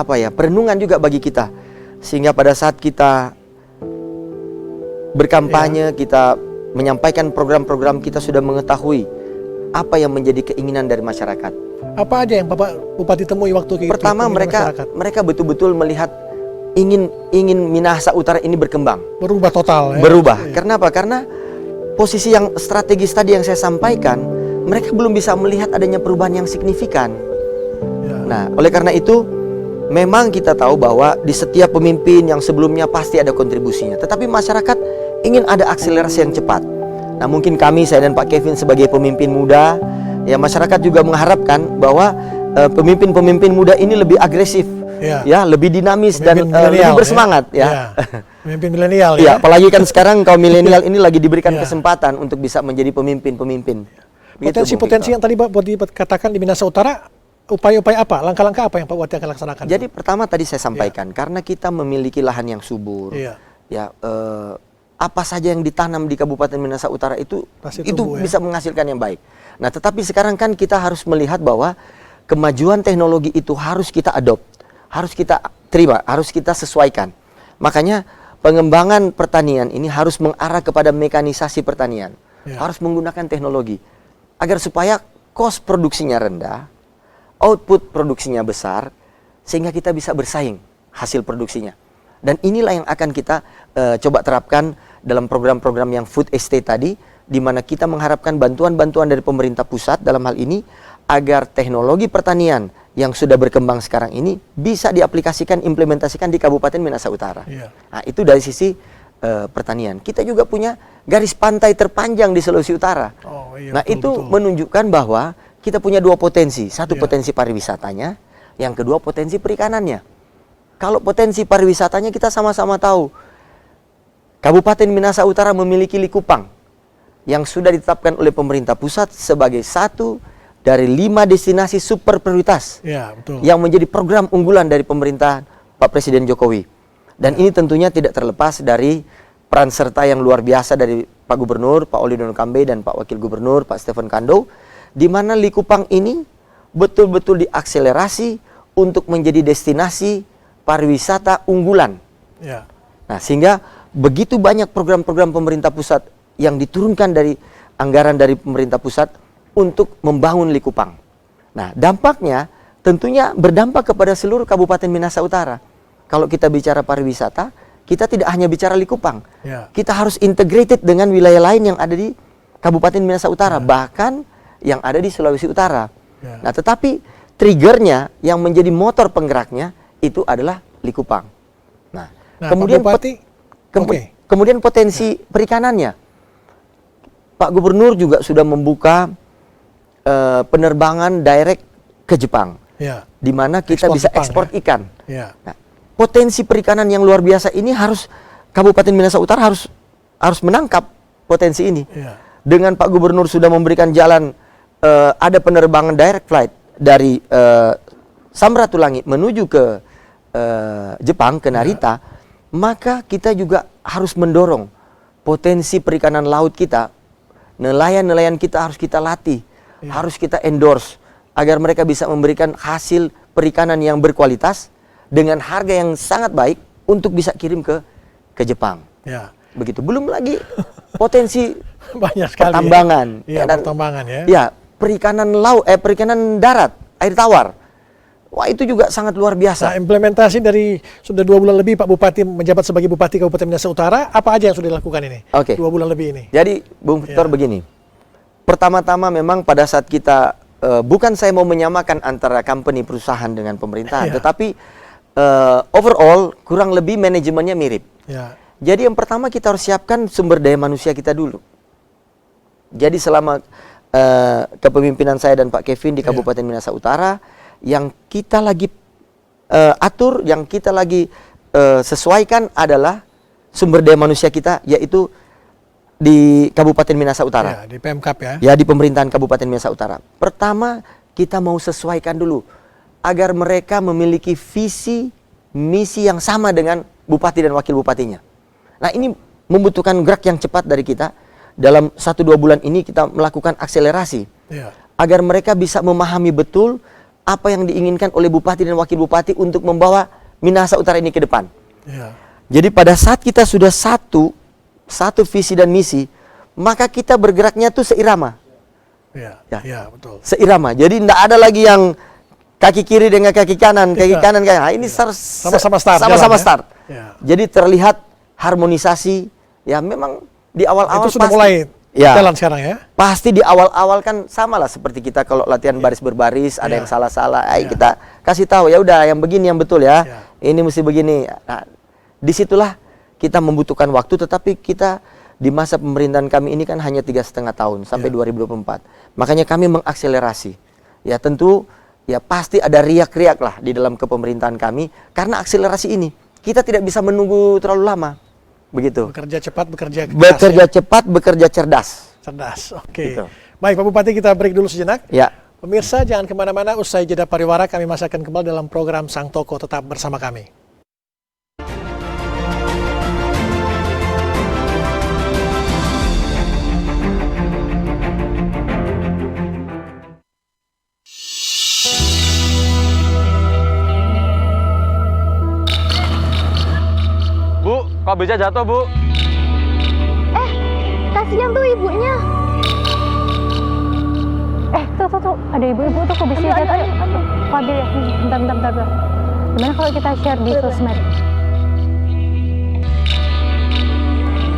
perenungan juga bagi kita, sehingga pada saat kita berkampanye, kita menyampaikan program-program, kita sudah mengetahui apa yang menjadi keinginan dari masyarakat. Apa aja yang Bapak Bupati temui waktu itu? Pertama, mereka betul-betul melihat ingin Minahasa Utara ini berkembang, berubah total. Berubah. Karena apa? Karena posisi yang strategis tadi yang saya sampaikan, mereka belum bisa melihat adanya perubahan yang signifikan. Nah, oleh karena itu, memang kita tahu bahwa di setiap pemimpin yang sebelumnya pasti ada kontribusinya. Tetapi masyarakat ingin ada akselerasi yang cepat. Nah, mungkin kami, saya dan Pak Kevin sebagai pemimpin muda, ya masyarakat juga mengharapkan bahwa pemimpin-pemimpin muda ini lebih agresif, lebih dinamis dan lebih bersemangat, Pemimpin milenial, ya. Apalagi kan sekarang kaum milenial ini lagi diberikan kesempatan untuk bisa menjadi pemimpin-pemimpin. Potensi-potensi yang tadi Pak Bupati katakan di Minahasa Utara, upaya-upaya apa, langkah-langkah apa yang Pak Bupati akan laksanakan? Jadi pertama tadi saya sampaikan, karena kita memiliki lahan yang subur, apa saja yang ditanam di Kabupaten Minahasa Utara itu bisa menghasilkan yang baik. Nah, tetapi sekarang kan kita harus melihat bahwa kemajuan teknologi itu harus kita adopt, harus kita terima, harus kita sesuaikan. Makanya pengembangan pertanian ini harus mengarah kepada mekanisasi pertanian, harus menggunakan teknologi agar supaya cost produksinya rendah, output produksinya besar, sehingga kita bisa bersaing hasil produksinya. Dan inilah yang akan kita coba terapkan dalam program-program yang food estate tadi, di mana kita mengharapkan bantuan-bantuan dari pemerintah pusat dalam hal ini, agar teknologi pertanian yang sudah berkembang sekarang ini bisa diaplikasikan, implementasikan di Kabupaten Minahasa Utara. Nah, itu dari sisi pertanian. Kita juga punya garis pantai terpanjang di Sulawesi Utara. Itu menunjukkan bahwa kita punya dua potensi. Satu potensi pariwisatanya, yang kedua potensi perikanannya. Kalau potensi pariwisatanya kita sama-sama tahu, Kabupaten Minahasa Utara memiliki Likupang yang sudah ditetapkan oleh pemerintah pusat sebagai satu dari 5 destinasi super prioritas yang menjadi program unggulan dari pemerintah Pak Presiden Jokowi. Dan ini tentunya tidak terlepas dari peran serta yang luar biasa dari Pak Gubernur, Pak Oli Dono Kambe, dan Pak Wakil Gubernur, Pak Stephen Kando, di mana Likupang ini betul-betul diakselerasi untuk menjadi destinasi pariwisata unggulan. Nah, sehingga begitu banyak program-program pemerintah pusat yang diturunkan dari anggaran dari pemerintah pusat untuk membangun Likupang. Nah, dampaknya tentunya berdampak kepada seluruh Kabupaten Minahasa Utara. Kalau kita bicara pariwisata, kita tidak hanya bicara Likupang. Kita harus integrated dengan wilayah lain yang ada di Kabupaten Minahasa Utara, bahkan yang ada di Sulawesi Utara. Nah, tetapi triggernya yang menjadi motor penggeraknya itu adalah Likupang. Nah kemudian potensi perikanannya. Pak Gubernur juga sudah membuka penerbangan direct ke Jepang, di mana kita bisa ekspor ikan. Nah, potensi perikanan yang luar biasa ini harus Kabupaten Minahasa Utara harus menangkap potensi ini. Dengan Pak Gubernur sudah memberikan jalan, ada penerbangan direct flight dari Samratulangi menuju ke Jepang, ke Narita, maka kita juga harus mendorong potensi perikanan laut kita. Nelayan-nelayan kita harus kita latih, harus kita endorse, agar mereka bisa memberikan hasil perikanan yang berkualitas dengan harga yang sangat baik untuk bisa kirim ke Jepang. Begitu. Belum lagi potensi banyak sekali pertambangan. Pertambangan Perikanan laut, perikanan darat, air tawar. Wah, itu juga sangat luar biasa. Nah, implementasi dari sudah 2 bulan lebih Pak Bupati menjabat sebagai Bupati Kabupaten Minahasa Utara, apa aja yang sudah dilakukan ini? 2 bulan lebih ini. Jadi, Bung Victor begini. Pertama-tama memang pada saat kita, bukan saya mau menyamakan antara company perusahaan dengan pemerintahan, tetapi overall kurang lebih manajemennya mirip. Jadi yang pertama kita harus siapkan sumber daya manusia kita dulu. Jadi selama kepemimpinan saya dan Pak Kevin di Kabupaten Minahasa Utara, yang kita lagi atur, yang kita lagi sesuaikan adalah sumber daya manusia kita, yaitu di Kabupaten Minahasa Utara. Di Pemkab di pemerintahan Kabupaten Minahasa Utara. Pertama, kita mau sesuaikan dulu agar mereka memiliki visi, misi yang sama dengan bupati dan wakil bupatinya. Nah, ini membutuhkan gerak yang cepat dari kita. Dalam 1-2 bulan ini kita melakukan akselerasi agar mereka bisa memahami betul apa yang diinginkan oleh bupati dan wakil bupati untuk membawa Minahasa Utara ini ke depan. Ya. Jadi pada saat kita sudah satu visi dan misi, maka kita bergeraknya tuh seirama. Ya, Ya. ya, betul. Seirama. Jadi tidak ada lagi yang kaki kiri dengan kaki kanan, kaki Iya. kanan kayak. Nah, ini Sama-sama start, Sama-sama jalan, ya? start. Ya. Jadi terlihat harmonisasi. Ya memang di awal-awal Itu sudah pasti- mulai ya, jalan sekarang ya. pasti di awal-awal kan sama lah seperti kita kalau latihan baris berbaris, ada Iya. yang salah-salah. Ayo Iya. kita kasih tahu, ya udah yang begini yang betul ya. Iya. Ini mesti begini. Nah, disitulah kita membutuhkan waktu, tetapi kita di masa pemerintahan kami ini kan hanya 3,5 tahun sampai Iya. 2024. Makanya kami mengakselerasi. Ya tentu ya pasti ada riak-riak lah di dalam kepemerintahan kami karena akselerasi ini. Kita tidak bisa menunggu terlalu lama. Begitu. Bekerja cepat, bekerja keras, Bekerja ya. cepat, bekerja cerdas. Cerdas. Oke. Gitu. Baik, Pak Bupati, kita break dulu sejenak. Ya. Pemirsa, jangan kemana-mana. Usai jeda pariwara, kami masih akan kembali dalam program Sang Toko. Tetap bersama kami. Bu, kok beca jatuh, Bu? Kasihan tuh ibunya. Tuh, ada ibu-ibu tuh kok bisa jatuh. Fadil ya, bentar. Gimana kalau kita share di sosmed?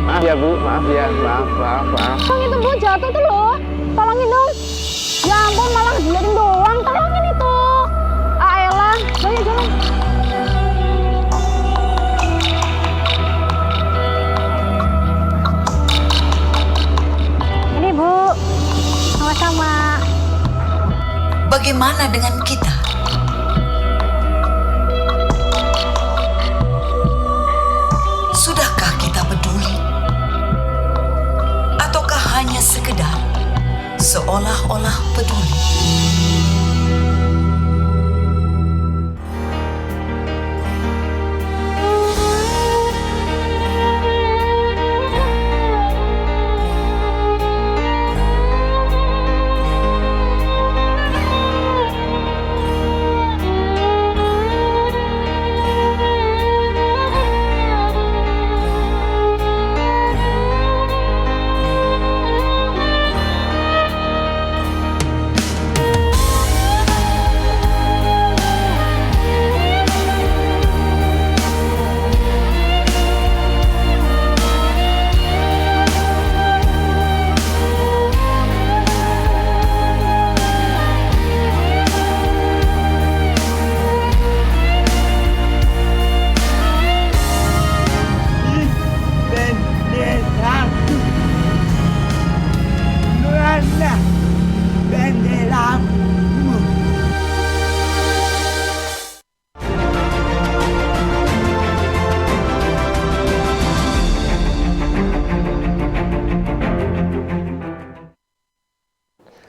Maaf ya, Bu. Maaf ya. Maaf. Bang, itu Bu jatuh tuh loh. Tolongin dong. Ya ampun, malah ngeliatin doang. Tolongin itu. Elah, ayo jalan. Ini Bu, sama-sama. Bagaimana dengan kita? Sudahkah kita peduli? Ataukah hanya sekedar seolah-olah peduli?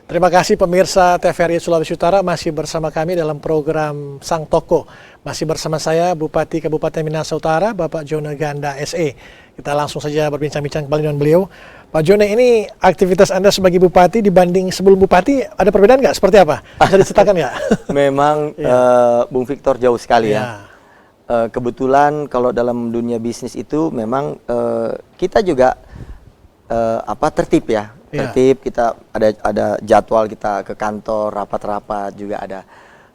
Terima kasih pemirsa TVRI Sulawesi Utara, masih bersama kami dalam program Sang Toko. Masih bersama saya Bupati Kabupaten Minahasa Utara, Bapak Jone Ganda SE. Kita langsung saja berbincang-bincang kembali dengan beliau. Pak Jone, ini aktivitas Anda sebagai Bupati dibanding sebelum Bupati ada perbedaan nggak? Seperti apa? Bisa diceritakan nggak? Memang Bung Victor jauh sekali ya. Kebetulan kalau dalam dunia bisnis itu memang kita juga tertib ya. Tertib, kita ada jadwal kita ke kantor, rapat-rapat juga ada.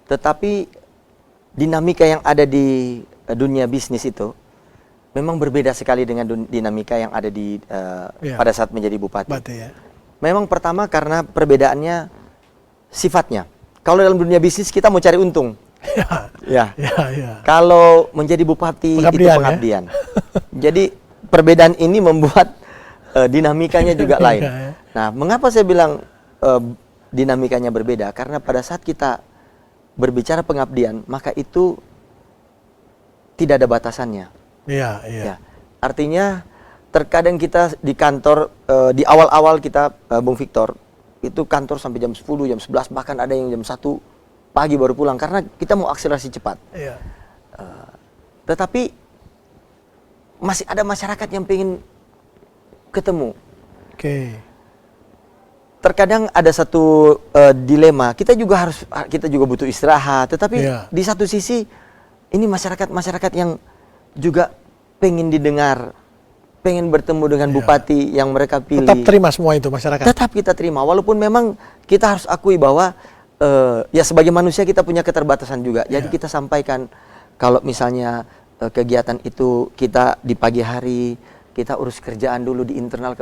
Tetapi dinamika yang ada di dunia bisnis itu memang berbeda sekali dengan dinamika yang ada di pada saat menjadi bupati. Ya. Memang pertama karena perbedaannya sifatnya. Kalau dalam dunia bisnis kita mau cari untung. Ya. Kalau menjadi bupati itu pengabdian. Jadi perbedaan ini membuat dinamikanya juga lain. Nah, mengapa saya bilang dinamikanya berbeda? Karena pada saat kita berbicara pengabdian, maka itu tidak ada batasannya. Ya. Artinya terkadang kita di kantor di awal-awal kita Bung Victor itu kantor sampai jam 10, jam 11, bahkan ada yang jam 1 pagi baru pulang karena kita mau akselerasi cepat. Tetapi masih ada masyarakat yang pengen ketemu. terkadang ada satu dilema. Kita juga butuh istirahat, tetapi di satu sisi ini masyarakat yang juga pengen didengar, pengen bertemu dengan bupati yang mereka pilih. Tetap terima semua itu masyarakat. Tetap kita terima, walaupun memang kita harus akui bahwa ya sebagai manusia kita punya keterbatasan juga. Jadi kita sampaikan kalau misalnya kegiatan itu kita di pagi hari kita urus kerjaan dulu di internal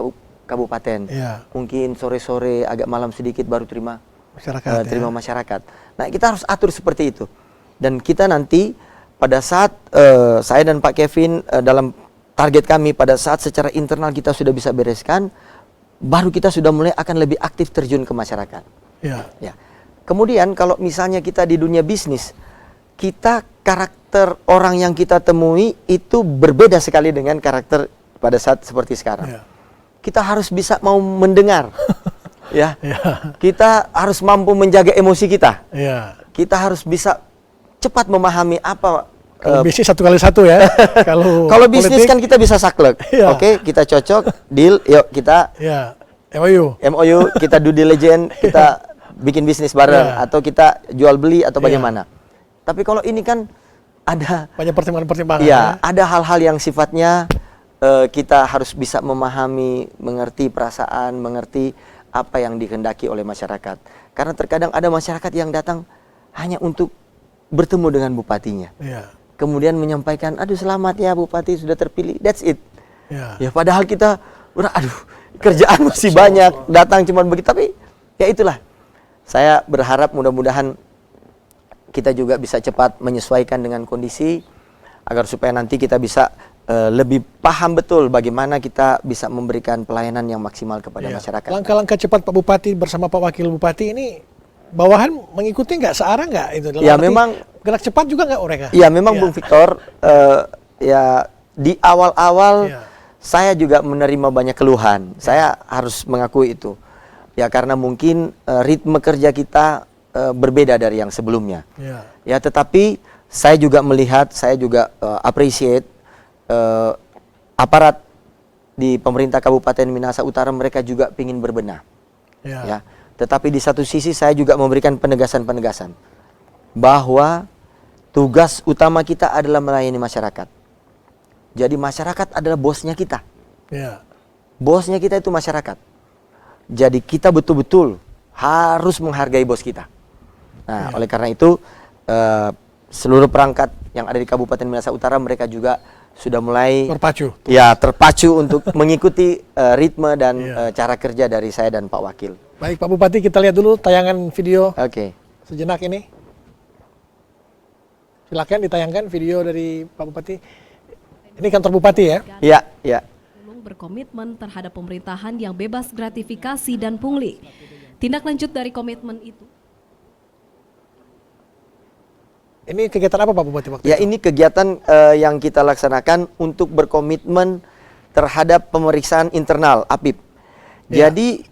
kabupaten. Mungkin sore-sore agak malam sedikit baru terima masyarakat. Nah, kita harus atur seperti itu. Dan kita nanti pada saat saya dan Pak Kevin dalam target kami pada saat secara internal kita sudah bisa bereskan, baru kita sudah mulai akan lebih aktif terjun ke masyarakat. Ya. Kemudian kalau misalnya kita di dunia bisnis, kita karakter orang yang kita temui itu berbeda sekali dengan karakter pada saat seperti sekarang. Kita harus bisa mau mendengar. Kita harus mampu menjaga emosi kita. Kita harus bisa cepat memahami apa. Kalau bisnis 1x1 ya. Kalau bisnis kan kita bisa saklek. Oke, kita cocok, deal, yuk kita MOU, kita due diligence, kita bikin bisnis bareng atau kita jual beli atau bagaimana. Tapi kalau ini kan ada banyak pertimbangan-pertimbangan. Ada hal-hal yang sifatnya kita harus bisa memahami, mengerti perasaan, mengerti apa yang dikehendaki oleh masyarakat. Karena terkadang ada masyarakat yang datang hanya untuk bertemu dengan bupatinya. Kemudian menyampaikan, aduh selamat ya bupati sudah terpilih, that's it. Ya padahal kita, aduh kerjaan masih banyak, datang cuma begitu. Tapi ya itulah, saya berharap mudah-mudahan kita juga bisa cepat menyesuaikan dengan kondisi, agar supaya nanti kita bisa lebih paham betul bagaimana kita bisa memberikan pelayanan yang maksimal kepada masyarakat. Langkah-langkah cepat Pak Bupati bersama Pak Wakil Bupati ini, bawahan mengikuti nggak, searah nggak itu? Memang gerak cepat juga nggak mereka? Ya memang Bung Victor, di awal-awal saya juga menerima banyak keluhan. Saya harus mengakui itu. Ya karena mungkin ritme kerja kita berbeda dari yang sebelumnya. Ya tetapi saya juga melihat, saya juga appreciate aparat di pemerintah Kabupaten Minahasa Utara, mereka juga ingin berbenah. Ya. Tetapi di satu sisi saya juga memberikan penegasan-penegasan bahwa tugas utama kita adalah melayani masyarakat. Jadi masyarakat adalah bosnya kita. Bosnya kita itu masyarakat. Jadi kita betul-betul harus menghargai bos kita. Nah, oleh karena itu seluruh perangkat yang ada di Kabupaten Minahasa Utara mereka juga sudah mulai terpacu untuk mengikuti ritme dan cara kerja dari saya dan Pak Wakil. Baik Pak Bupati, kita lihat dulu tayangan video sejenak ini. Silakan ditayangkan video dari Pak Bupati. Ini kantor Bupati ya? Iya. Berkomitmen terhadap pemerintahan yang bebas gratifikasi dan pungli. Tindak lanjut dari komitmen itu. Ini kegiatan apa Pak Bupati waktu itu? Ini kegiatan yang kita laksanakan untuk berkomitmen terhadap pemeriksaan internal APIP. Jadi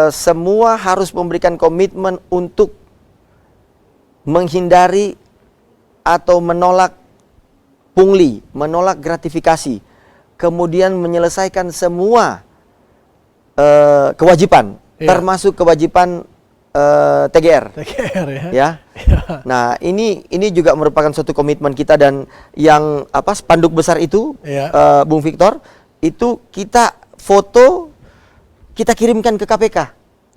semua harus memberikan komitmen untuk menghindari atau menolak pungli, menolak gratifikasi, kemudian menyelesaikan semua kewajiban, termasuk kewajiban TGR ya. Nah ini juga merupakan suatu komitmen kita, dan yang spanduk besar itu Bung Victor itu kita foto, kita kirimkan ke KPK.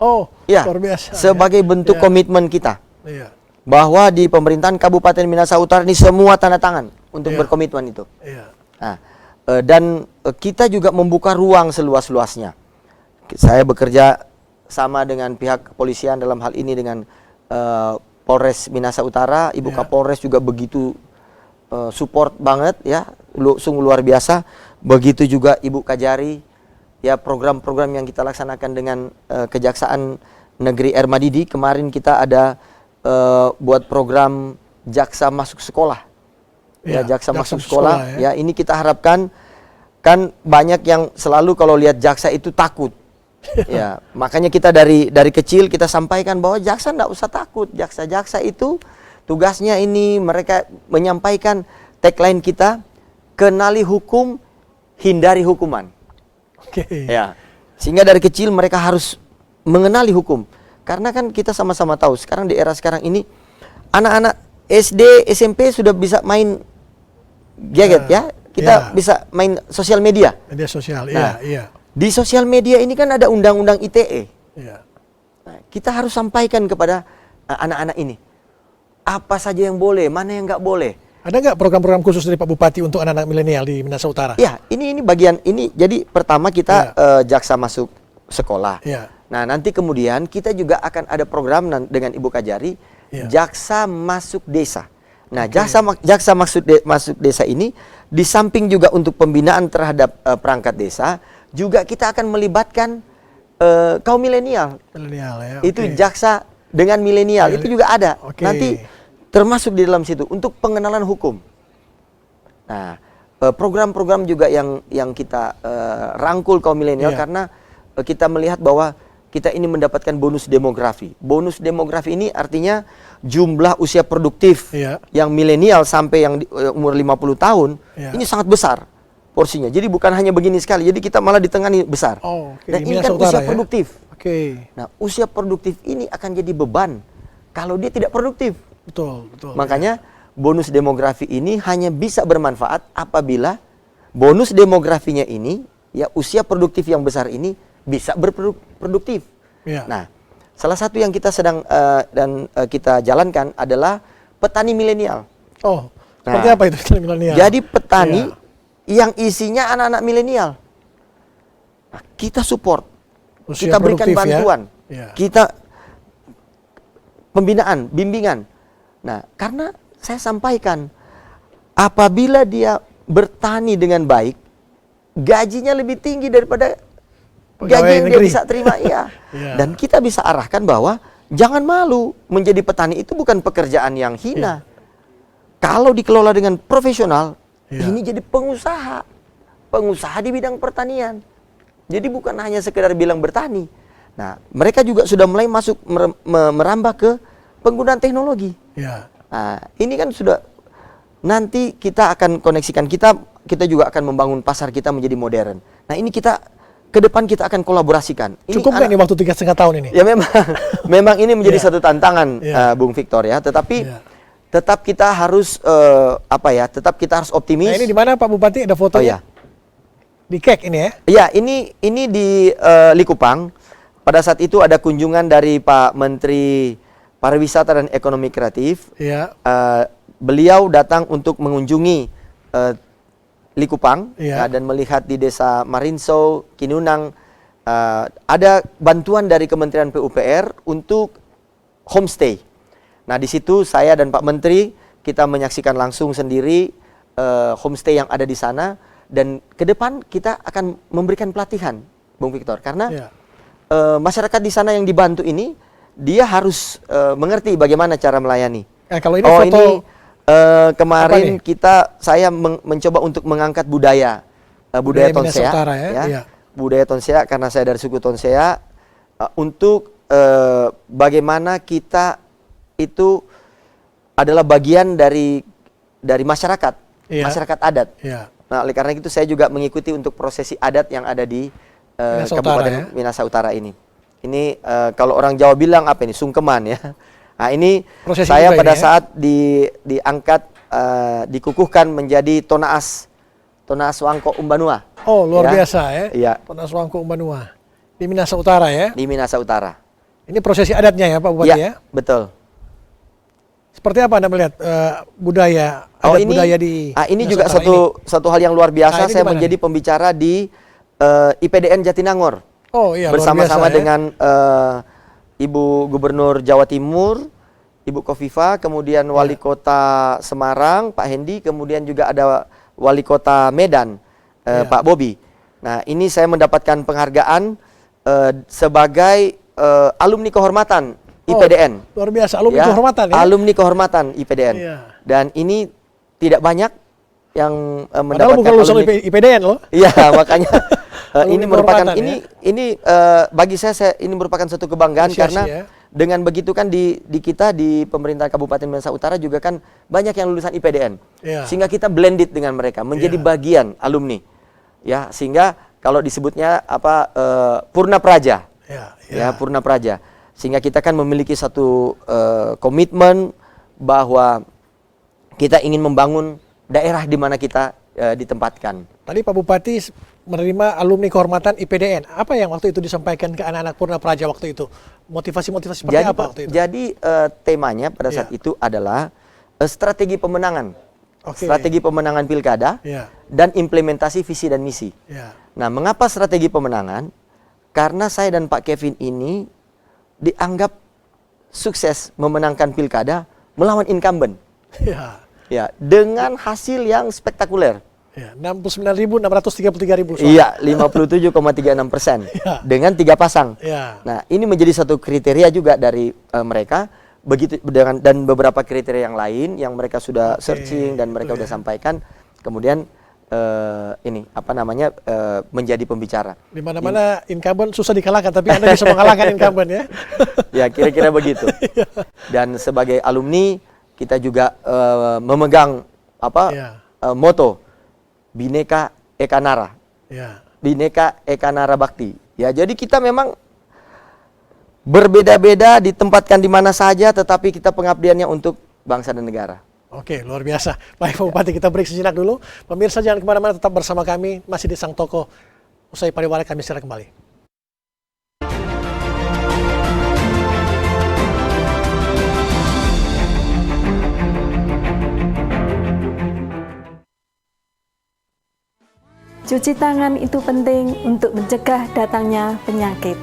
Luar biasa. Sebagai bentuk komitmen kita bahwa di pemerintahan Kabupaten Minahasa Utara ini semua tanda tangan untuk berkomitmen itu. Nah, dan kita juga membuka ruang seluas-luasnya. Saya bekerja sama dengan pihak kepolisian, dalam hal ini dengan Polres Minahasa Utara. Ibu Kapolres juga begitu support banget ya, sungguh luar biasa. Begitu juga Ibu Kajari, ya program-program yang kita laksanakan dengan Kejaksaan Negeri R. Madidi. Kemarin kita ada buat program jaksa masuk sekolah. Jaksa masuk sekolah. Ya ini kita harapkan, kan banyak yang selalu kalau lihat jaksa itu takut. Ya, makanya kita dari kecil kita sampaikan bahwa jaksa enggak usah takut. Jaksa itu tugasnya ini, mereka menyampaikan tagline kita, kenali hukum, hindari hukuman. Ya. Sehingga dari kecil mereka harus mengenali hukum. Karena kan kita sama-sama tahu sekarang di era sekarang ini anak-anak SD, SMP sudah bisa main gadget ya. Kita bisa main sosial media. Media sosial, Nah, iya. Di sosial media ini kan ada undang-undang ITE. Iya. Nah, kita harus sampaikan kepada anak-anak ini apa saja yang boleh, mana yang nggak boleh. Ada nggak program-program khusus dari Pak Bupati untuk anak-anak milenial di Minahasa Utara? Ya, ini bagian ini. Jadi pertama kita jaksa masuk sekolah. Iya. Nah, nanti kemudian kita juga akan ada program dengan Ibu Kajari, jaksa masuk desa. Nah, jaksa masuk desa ini di samping juga untuk pembinaan terhadap perangkat desa, juga kita akan melibatkan kaum milenial. Milenial ya. Itu jaksa dengan milenial itu juga ada. Nanti termasuk di dalam situ untuk pengenalan hukum. Nah, program-program juga yang kita rangkul kaum milenial karena kita melihat bahwa kita ini mendapatkan bonus demografi. Bonus demografi ini artinya jumlah usia produktif yang milenial sampai yang umur 50 tahun ini sangat besar porsinya. Jadi bukan hanya begini sekali. Jadi kita malah di tengah ini besar. Nah, ini kan usia produktif. Nah, usia produktif ini akan jadi beban kalau dia tidak produktif. Betul. Makanya bonus demografi ini hanya bisa bermanfaat apabila bonus demografinya ini ya usia produktif yang besar ini bisa berproduktif. Nah, salah satu yang kita sedang kita jalankan adalah petani milenial. Seperti apa itu petani milenial? Jadi petani yang isinya anak-anak milenial. Nah, kita support, kita berikan bantuan, kita pembinaan, bimbingan. Nah, karena saya sampaikan, apabila dia bertani dengan baik, gajinya lebih tinggi daripada gaji yang dia bisa terima. Dan kita bisa arahkan bahwa jangan malu, menjadi petani itu bukan pekerjaan yang hina. Kalau dikelola dengan profesional, ini jadi pengusaha di bidang pertanian. Jadi bukan hanya sekedar bilang bertani. Nah, mereka juga sudah mulai masuk merambah ke penggunaan teknologi. Nah, ini kan sudah nanti kita akan koneksikan, kita juga akan membangun pasar kita menjadi modern. Nah, ini ke depan kita akan kolaborasikan. Cukup nggak nih waktu 3,5 tahun ini? Ya memang ini menjadi satu tantangan, Bung Victor ya. Tetapi tetap kita harus tetap kita harus optimis. Nah, ini di mana Pak Bupati ada fotonya? Di Kek ini ya? Iya, ini di Likupang. Pada saat itu ada kunjungan dari Pak Menteri Pariwisata dan Ekonomi Kreatif. Beliau datang untuk mengunjungi Likupang dan melihat di desa Marinso, Kinunang, ada bantuan dari Kementerian PUPR untuk homestay. Nah, di situ saya dan Pak Menteri kita menyaksikan langsung sendiri homestay yang ada di sana, dan ke depan kita akan memberikan pelatihan, Bung Victor, karena masyarakat di sana yang dibantu ini dia harus mengerti bagaimana cara melayani. Kalau ini foto kemarin saya mencoba untuk mengangkat budaya Tonsea, budaya Tonsea, karena saya dari suku Tonsea, untuk bagaimana kita itu adalah bagian dari masyarakat adat. Nah, oleh karena itu saya juga mengikuti untuk prosesi adat yang ada di Kabupaten Minahasa Utara ini. Ini kalau orang Jawa bilang apa ini, sungkeman ya. Nah, ini prosesi saya pada saat diangkat, dikukuhkan menjadi Tonaas Wangko Umbanua. Oh, luar biasa ya. Iya. Tonaas Wangko Umbanua. Di Minahasa Utara ya? Di Minahasa Utara. Ini prosesi adatnya ya Pak Bupati ya? Betul. Seperti apa Anda melihat budaya di ini juga satu hal yang luar biasa. Saya menjadi pembicara di IPDN Jatinangor. Oh iya, bersama-sama dengan Ibu Gubernur Jawa Timur, Ibu Kofifa, kemudian Wali Kota Semarang, Pak Hendi, kemudian juga ada Wali Kota Medan, Pak Bobi. Nah, ini saya mendapatkan penghargaan sebagai alumni kehormatan IPDN. Luar biasa, alumni kehormatan ya? Alumni kehormatan IPDN. Dan ini tidak banyak yang mendapatkan bukan lulusan IPDN loh. Iya, makanya ini merupakan bagi saya ini merupakan satu kebanggaan karena dengan begitu kan di kita di pemerintahan Kabupaten Minahasa Utara juga kan banyak yang lulusan IPDN. Sehingga kita blended dengan mereka menjadi bagian alumni. Ya, sehingga kalau disebutnya Purna Praja. ya Purna Praja. Sehingga kita kan memiliki satu komitmen bahwa kita ingin membangun daerah di mana kita ditempatkan. Tadi Pak Bupati menerima alumni kehormatan IPDN. Apa yang waktu itu disampaikan ke anak-anak Purna Praja waktu itu? Motivasi-motivasi seperti apa waktu itu? Jadi temanya pada saat itu adalah strategi pemenangan. Strategi pemenangan pilkada dan implementasi visi dan misi. Nah, mengapa strategi pemenangan? Karena saya dan Pak Kevin ini dianggap sukses memenangkan pilkada melawan incumbent. Ya, dengan hasil yang spektakuler. 69.633.000 suara. Iya, 57,36% dengan 3 pasang. Nah, ini menjadi satu kriteria juga dari mereka. Begitu dan beberapa kriteria yang lain yang mereka sudah searching dan mereka sudah sampaikan. Kemudian ini apa namanya menjadi pembicara. Di mana-mana incumbent susah dikalahkan, tapi Anda bisa mengalahkan incumbent ya. Ya, kira-kira begitu. Dan sebagai alumni kita juga memegang moto Bhinneka Eka Nara. Bhinneka Eka Nara Bakti. Ya, jadi kita memang berbeda-beda, ditempatkan di mana saja, tetapi kita pengabdiannya untuk bangsa dan negara. Oke, luar biasa. Baik Pak Bupati, kita break sejenak dulu. Pemirsa jangan kemana-mana, tetap bersama kami, masih di Sang Toko. Usai pariwara kami segera kembali. Cuci tangan itu penting untuk mencegah datangnya penyakit.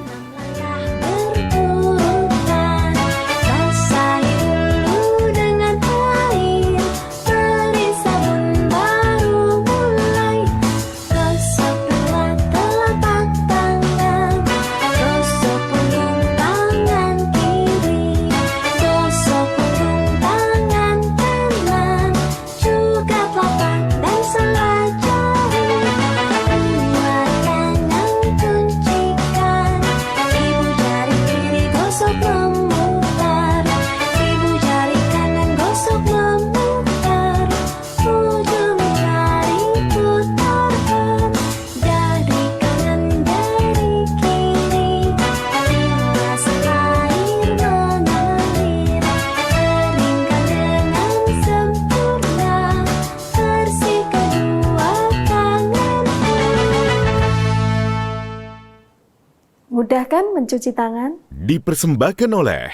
Mudah kan mencuci tangan? Dipersembahkan oleh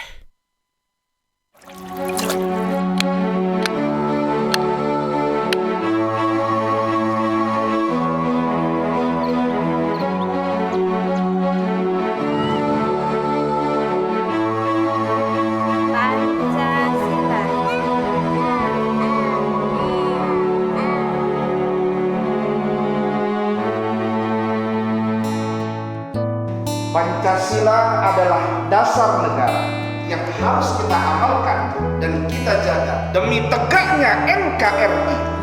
Pancasila adalah dasar negara yang harus kita amalkan dan kita jaga demi tegaknya NKRI.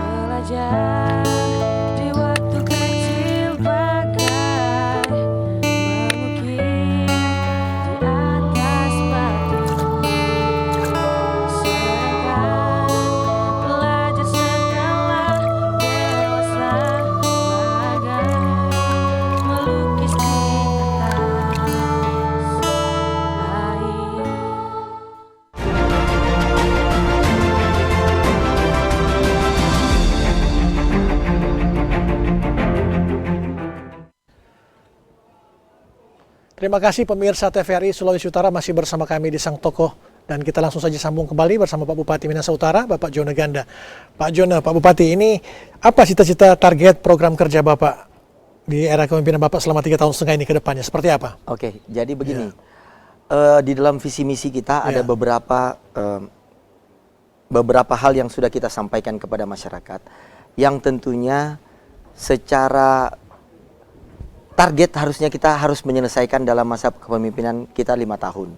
Terima kasih pemirsa TVRI Sulawesi Utara masih bersama kami di Sang Toko. Dan kita langsung saja sambung kembali bersama Pak Bupati Minahasa Utara, Bapak Jono Ganda. Pak Jono, Pak Bupati, ini apa cita-cita target program kerja Bapak di era kepemimpinan Bapak selama 3,5 tahun ini ke depannya? Seperti apa? Oke, jadi begini. Di dalam visi misi kita ada beberapa hal yang sudah kita sampaikan kepada masyarakat. Yang tentunya secara target harusnya kita harus menyelesaikan dalam masa kepemimpinan kita 5 tahun.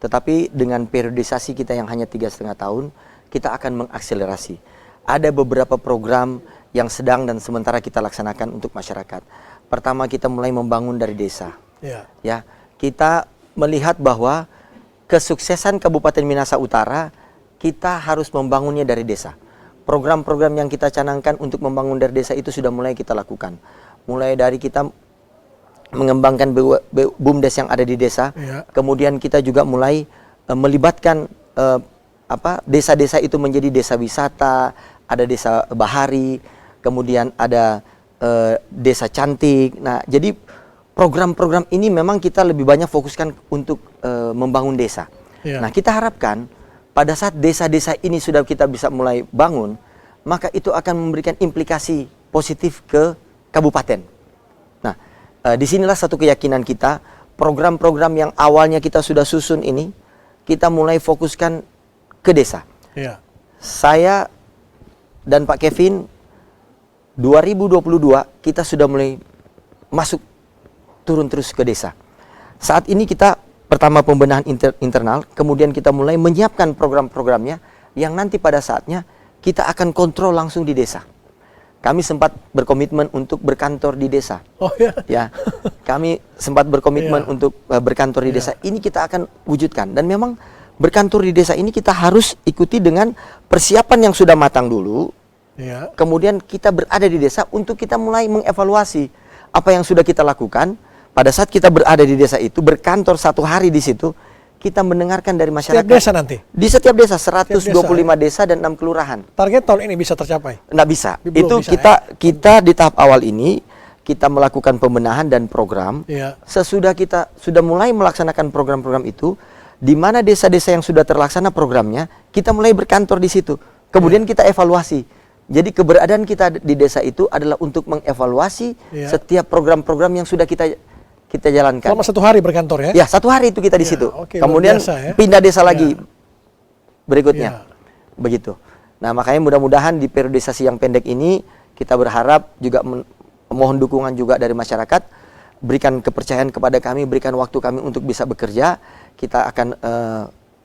Tetapi dengan periodisasi kita yang hanya 3,5 tahun, kita akan mengakselerasi. Ada beberapa program yang sedang dan sementara kita laksanakan untuk masyarakat. Pertama, kita mulai membangun dari desa. Ya, kita melihat bahwa kesuksesan Kabupaten Minahasa Utara, kita harus membangunnya dari desa. Program-program yang kita canangkan untuk membangun dari desa itu sudah mulai kita lakukan. Mulai dari kita mengembangkan BUMDes yang ada di desa. Kemudian kita juga mulai melibatkan desa-desa itu menjadi desa wisata, ada desa bahari, kemudian ada desa cantik. Nah, jadi program-program ini memang kita lebih banyak fokuskan untuk membangun desa. Nah, kita harapkan pada saat desa-desa ini sudah kita bisa mulai bangun, maka itu akan memberikan implikasi positif ke kabupaten. Nah, disinilah satu keyakinan kita, program-program yang awalnya kita sudah susun ini, kita mulai fokuskan ke desa. Saya dan Pak Kevin, 2022 kita sudah mulai masuk turun terus ke desa. Saat ini kita pertama pembenahan internal, kemudian kita mulai menyiapkan program-programnya yang nanti pada saatnya kita akan kontrol langsung di desa. Kami sempat berkomitmen untuk berkantor di desa. Ya, kami sempat berkomitmen untuk berkantor di desa. Ini kita akan wujudkan. Dan memang berkantor di desa ini kita harus ikuti dengan persiapan yang sudah matang dulu. Kemudian kita berada di desa untuk kita mulai mengevaluasi apa yang sudah kita lakukan. Pada saat kita berada di desa itu, berkantor 1 hari di situ, kita mendengarkan dari masyarakat. Setiap desa nanti? Di setiap desa, 125 desa dan 6 kelurahan. Target tahun ini bisa tercapai? Nggak bisa. Belum Itu bisa, kita di tahap awal ini, kita melakukan pembenahan dan program. Sesudah kita sudah mulai melaksanakan program-program itu, di mana desa-desa yang sudah terlaksana programnya, kita mulai berkantor di situ. Kemudian kita evaluasi. Jadi keberadaan kita di desa itu adalah untuk mengevaluasi setiap program-program yang sudah kita jalankan. Selama 1 hari berkantor ya? Ya, 1 hari itu kita di situ. Kemudian pindah desa lagi berikutnya. Begitu. Nah, makanya mudah-mudahan di periodisasi yang pendek ini kita berharap juga mohon dukungan juga dari masyarakat, berikan kepercayaan kepada kami, berikan waktu kami untuk bisa bekerja. Kita akan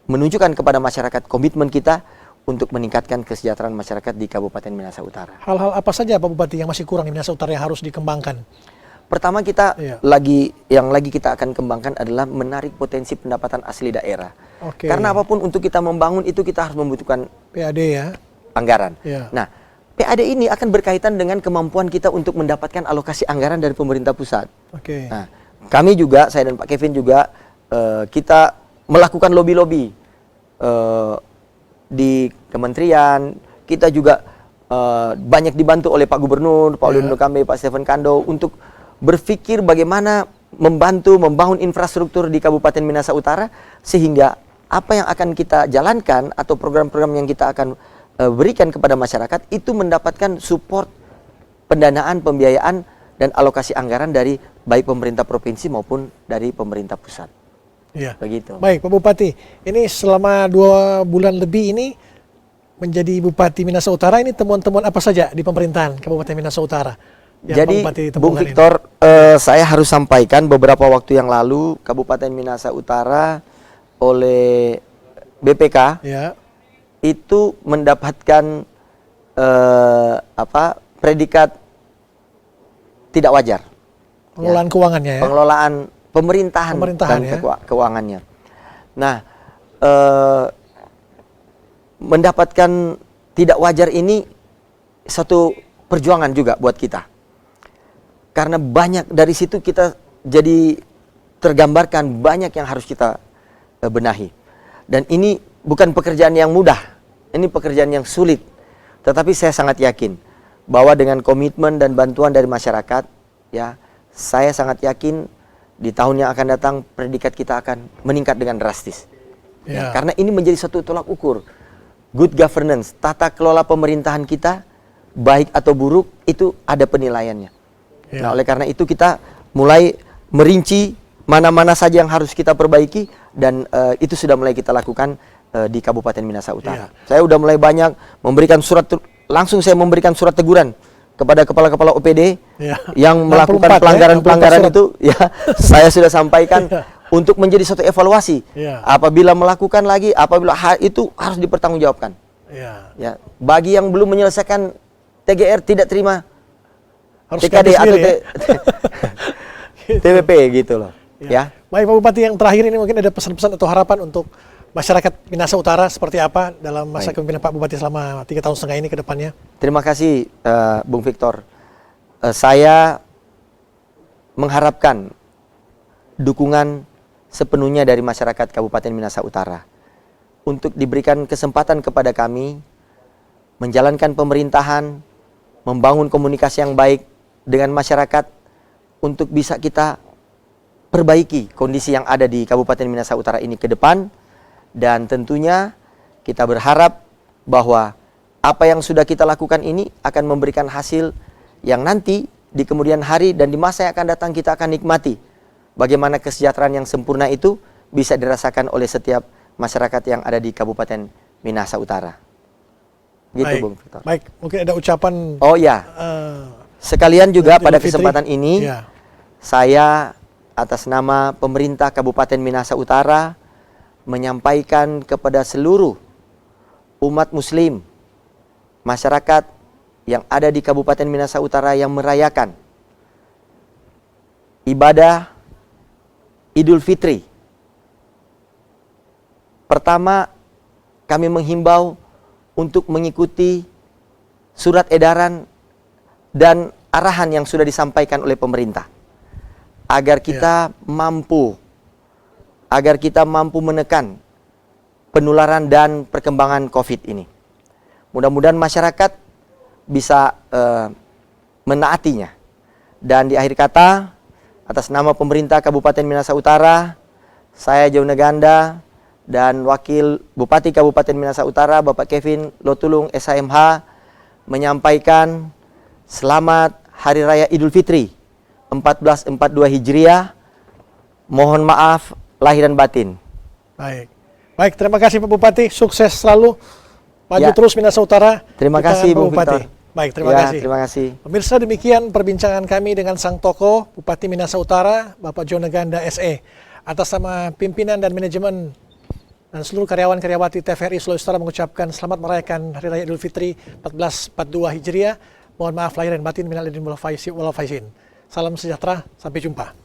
menunjukkan kepada masyarakat komitmen kita untuk meningkatkan kesejahteraan masyarakat di Kabupaten Minahasa Utara. Hal-hal apa saja Pak Bupati yang masih kurang di Minahasa Utara yang harus dikembangkan? Pertama kita yang lagi kita akan kembangkan adalah menarik potensi pendapatan asli daerah. Karena apapun untuk kita membangun itu kita harus membutuhkan PAD anggaran. Nah, PAD ini akan berkaitan dengan kemampuan kita untuk mendapatkan alokasi anggaran dari pemerintah pusat. Nah, kami juga, saya dan Pak Kevin juga kita melakukan lobby-lobby di kementerian. Kita juga banyak dibantu oleh Pak Gubernur, Pak Olindo Kambe, Pak Stephen Kando untuk berpikir bagaimana membantu membangun infrastruktur di Kabupaten Minahasa Utara sehingga apa yang akan kita jalankan atau program-program yang kita akan berikan kepada masyarakat itu mendapatkan support pendanaan, pembiayaan dan alokasi anggaran dari baik pemerintah provinsi maupun dari pemerintah pusat. Begitu. Baik, Pak Bupati, ini selama 2 bulan lebih ini menjadi Bupati Minahasa Utara, ini temuan-temuan apa saja di pemerintahan Kabupaten Minahasa Utara? Jadi, Bung Victor, saya harus sampaikan beberapa waktu yang lalu Kabupaten Minahasa Utara oleh BPK itu mendapatkan predikat tidak wajar. Pengelolaan keuangannya ya? Pengelolaan pemerintahan dan keuangannya. Nah, mendapatkan tidak wajar ini satu perjuangan juga buat kita. Karena banyak dari situ kita jadi tergambarkan banyak yang harus kita benahi. Dan ini bukan pekerjaan yang mudah, ini pekerjaan yang sulit. Tetapi saya sangat yakin bahwa dengan komitmen dan bantuan dari masyarakat, ya, saya sangat yakin di tahun yang akan datang predikat kita akan meningkat dengan drastis. Karena ini menjadi satu tolak ukur. Good governance, tata kelola pemerintahan kita, baik atau buruk, itu ada penilaiannya. Nah, oleh karena itu kita mulai merinci mana-mana saja yang harus kita perbaiki dan itu sudah mulai kita lakukan di Kabupaten Minahasa Utara. Saya sudah mulai banyak memberikan langsung saya memberikan surat teguran kepada kepala-kepala OPD yang melakukan pelanggaran-pelanggaran itu, saya sudah sampaikan untuk menjadi suatu evaluasi. Apabila melakukan lagi, apabila itu harus dipertanggungjawabkan. Bagi yang belum menyelesaikan TGR tidak terima harus TKD atau TPP gitu loh. Baik Pak Bupati, yang terakhir ini mungkin ada pesan-pesan atau harapan untuk masyarakat Minahasa Utara seperti apa dalam masa kepemimpinan Pak Bupati selama 3,5 tahun ini ke depannya? Terima kasih Bung Victor. Saya mengharapkan dukungan sepenuhnya dari masyarakat Kabupaten Minahasa Utara untuk diberikan kesempatan kepada kami menjalankan pemerintahan, membangun komunikasi yang baik dengan masyarakat untuk bisa kita perbaiki kondisi yang ada di Kabupaten Minahasa Utara ini ke depan. Dan tentunya kita berharap bahwa apa yang sudah kita lakukan ini akan memberikan hasil yang nanti di kemudian hari dan di masa yang akan datang kita akan nikmati. Bagaimana kesejahteraan yang sempurna itu bisa dirasakan oleh setiap masyarakat yang ada di Kabupaten Minahasa Utara. Gitu, baik, Bung Victor. Baik, mungkin ada ucapan. Oh ya, sekalian juga pada Fitri. kesempatan ini, Ya. saya atas nama pemerintah Kabupaten Minahasa Utara menyampaikan kepada seluruh umat muslim, masyarakat yang ada di Kabupaten Minahasa Utara yang merayakan ibadah Idul Fitri. Pertama, kami menghimbau untuk mengikuti surat edaran dan arahan yang sudah disampaikan oleh pemerintah agar kita mampu menekan penularan dan perkembangan COVID ini. Mudah-mudahan masyarakat bisa menaatinya. Dan di akhir kata, atas nama pemerintah Kabupaten Minahasa Utara, saya Jauneganda dan Wakil Bupati Kabupaten Minahasa Utara, Bapak Kevin Lotulung SHMH, menyampaikan selamat Hari Raya Idul Fitri 1442 Hijriah. Mohon maaf lahir dan batin. Baik, terima kasih Pak Bupati, sukses selalu, maju terus Minahasa Utara. Terima kasih Bung Victor. Baik, terima kasih. Terima kasih. Pemirsa, demikian perbincangan kami dengan sang tokoh Bupati Minahasa Utara, Bapak Jauneganda SE. Atas nama pimpinan dan manajemen dan seluruh karyawan-karyawati TVRI Sulawesi Utara mengucapkan selamat merayakan Hari Raya Idul Fitri 1442 Hijriah. Mohon maaf lahir dan batin, minal aidin wal faizin. Salam sejahtera, sampai jumpa.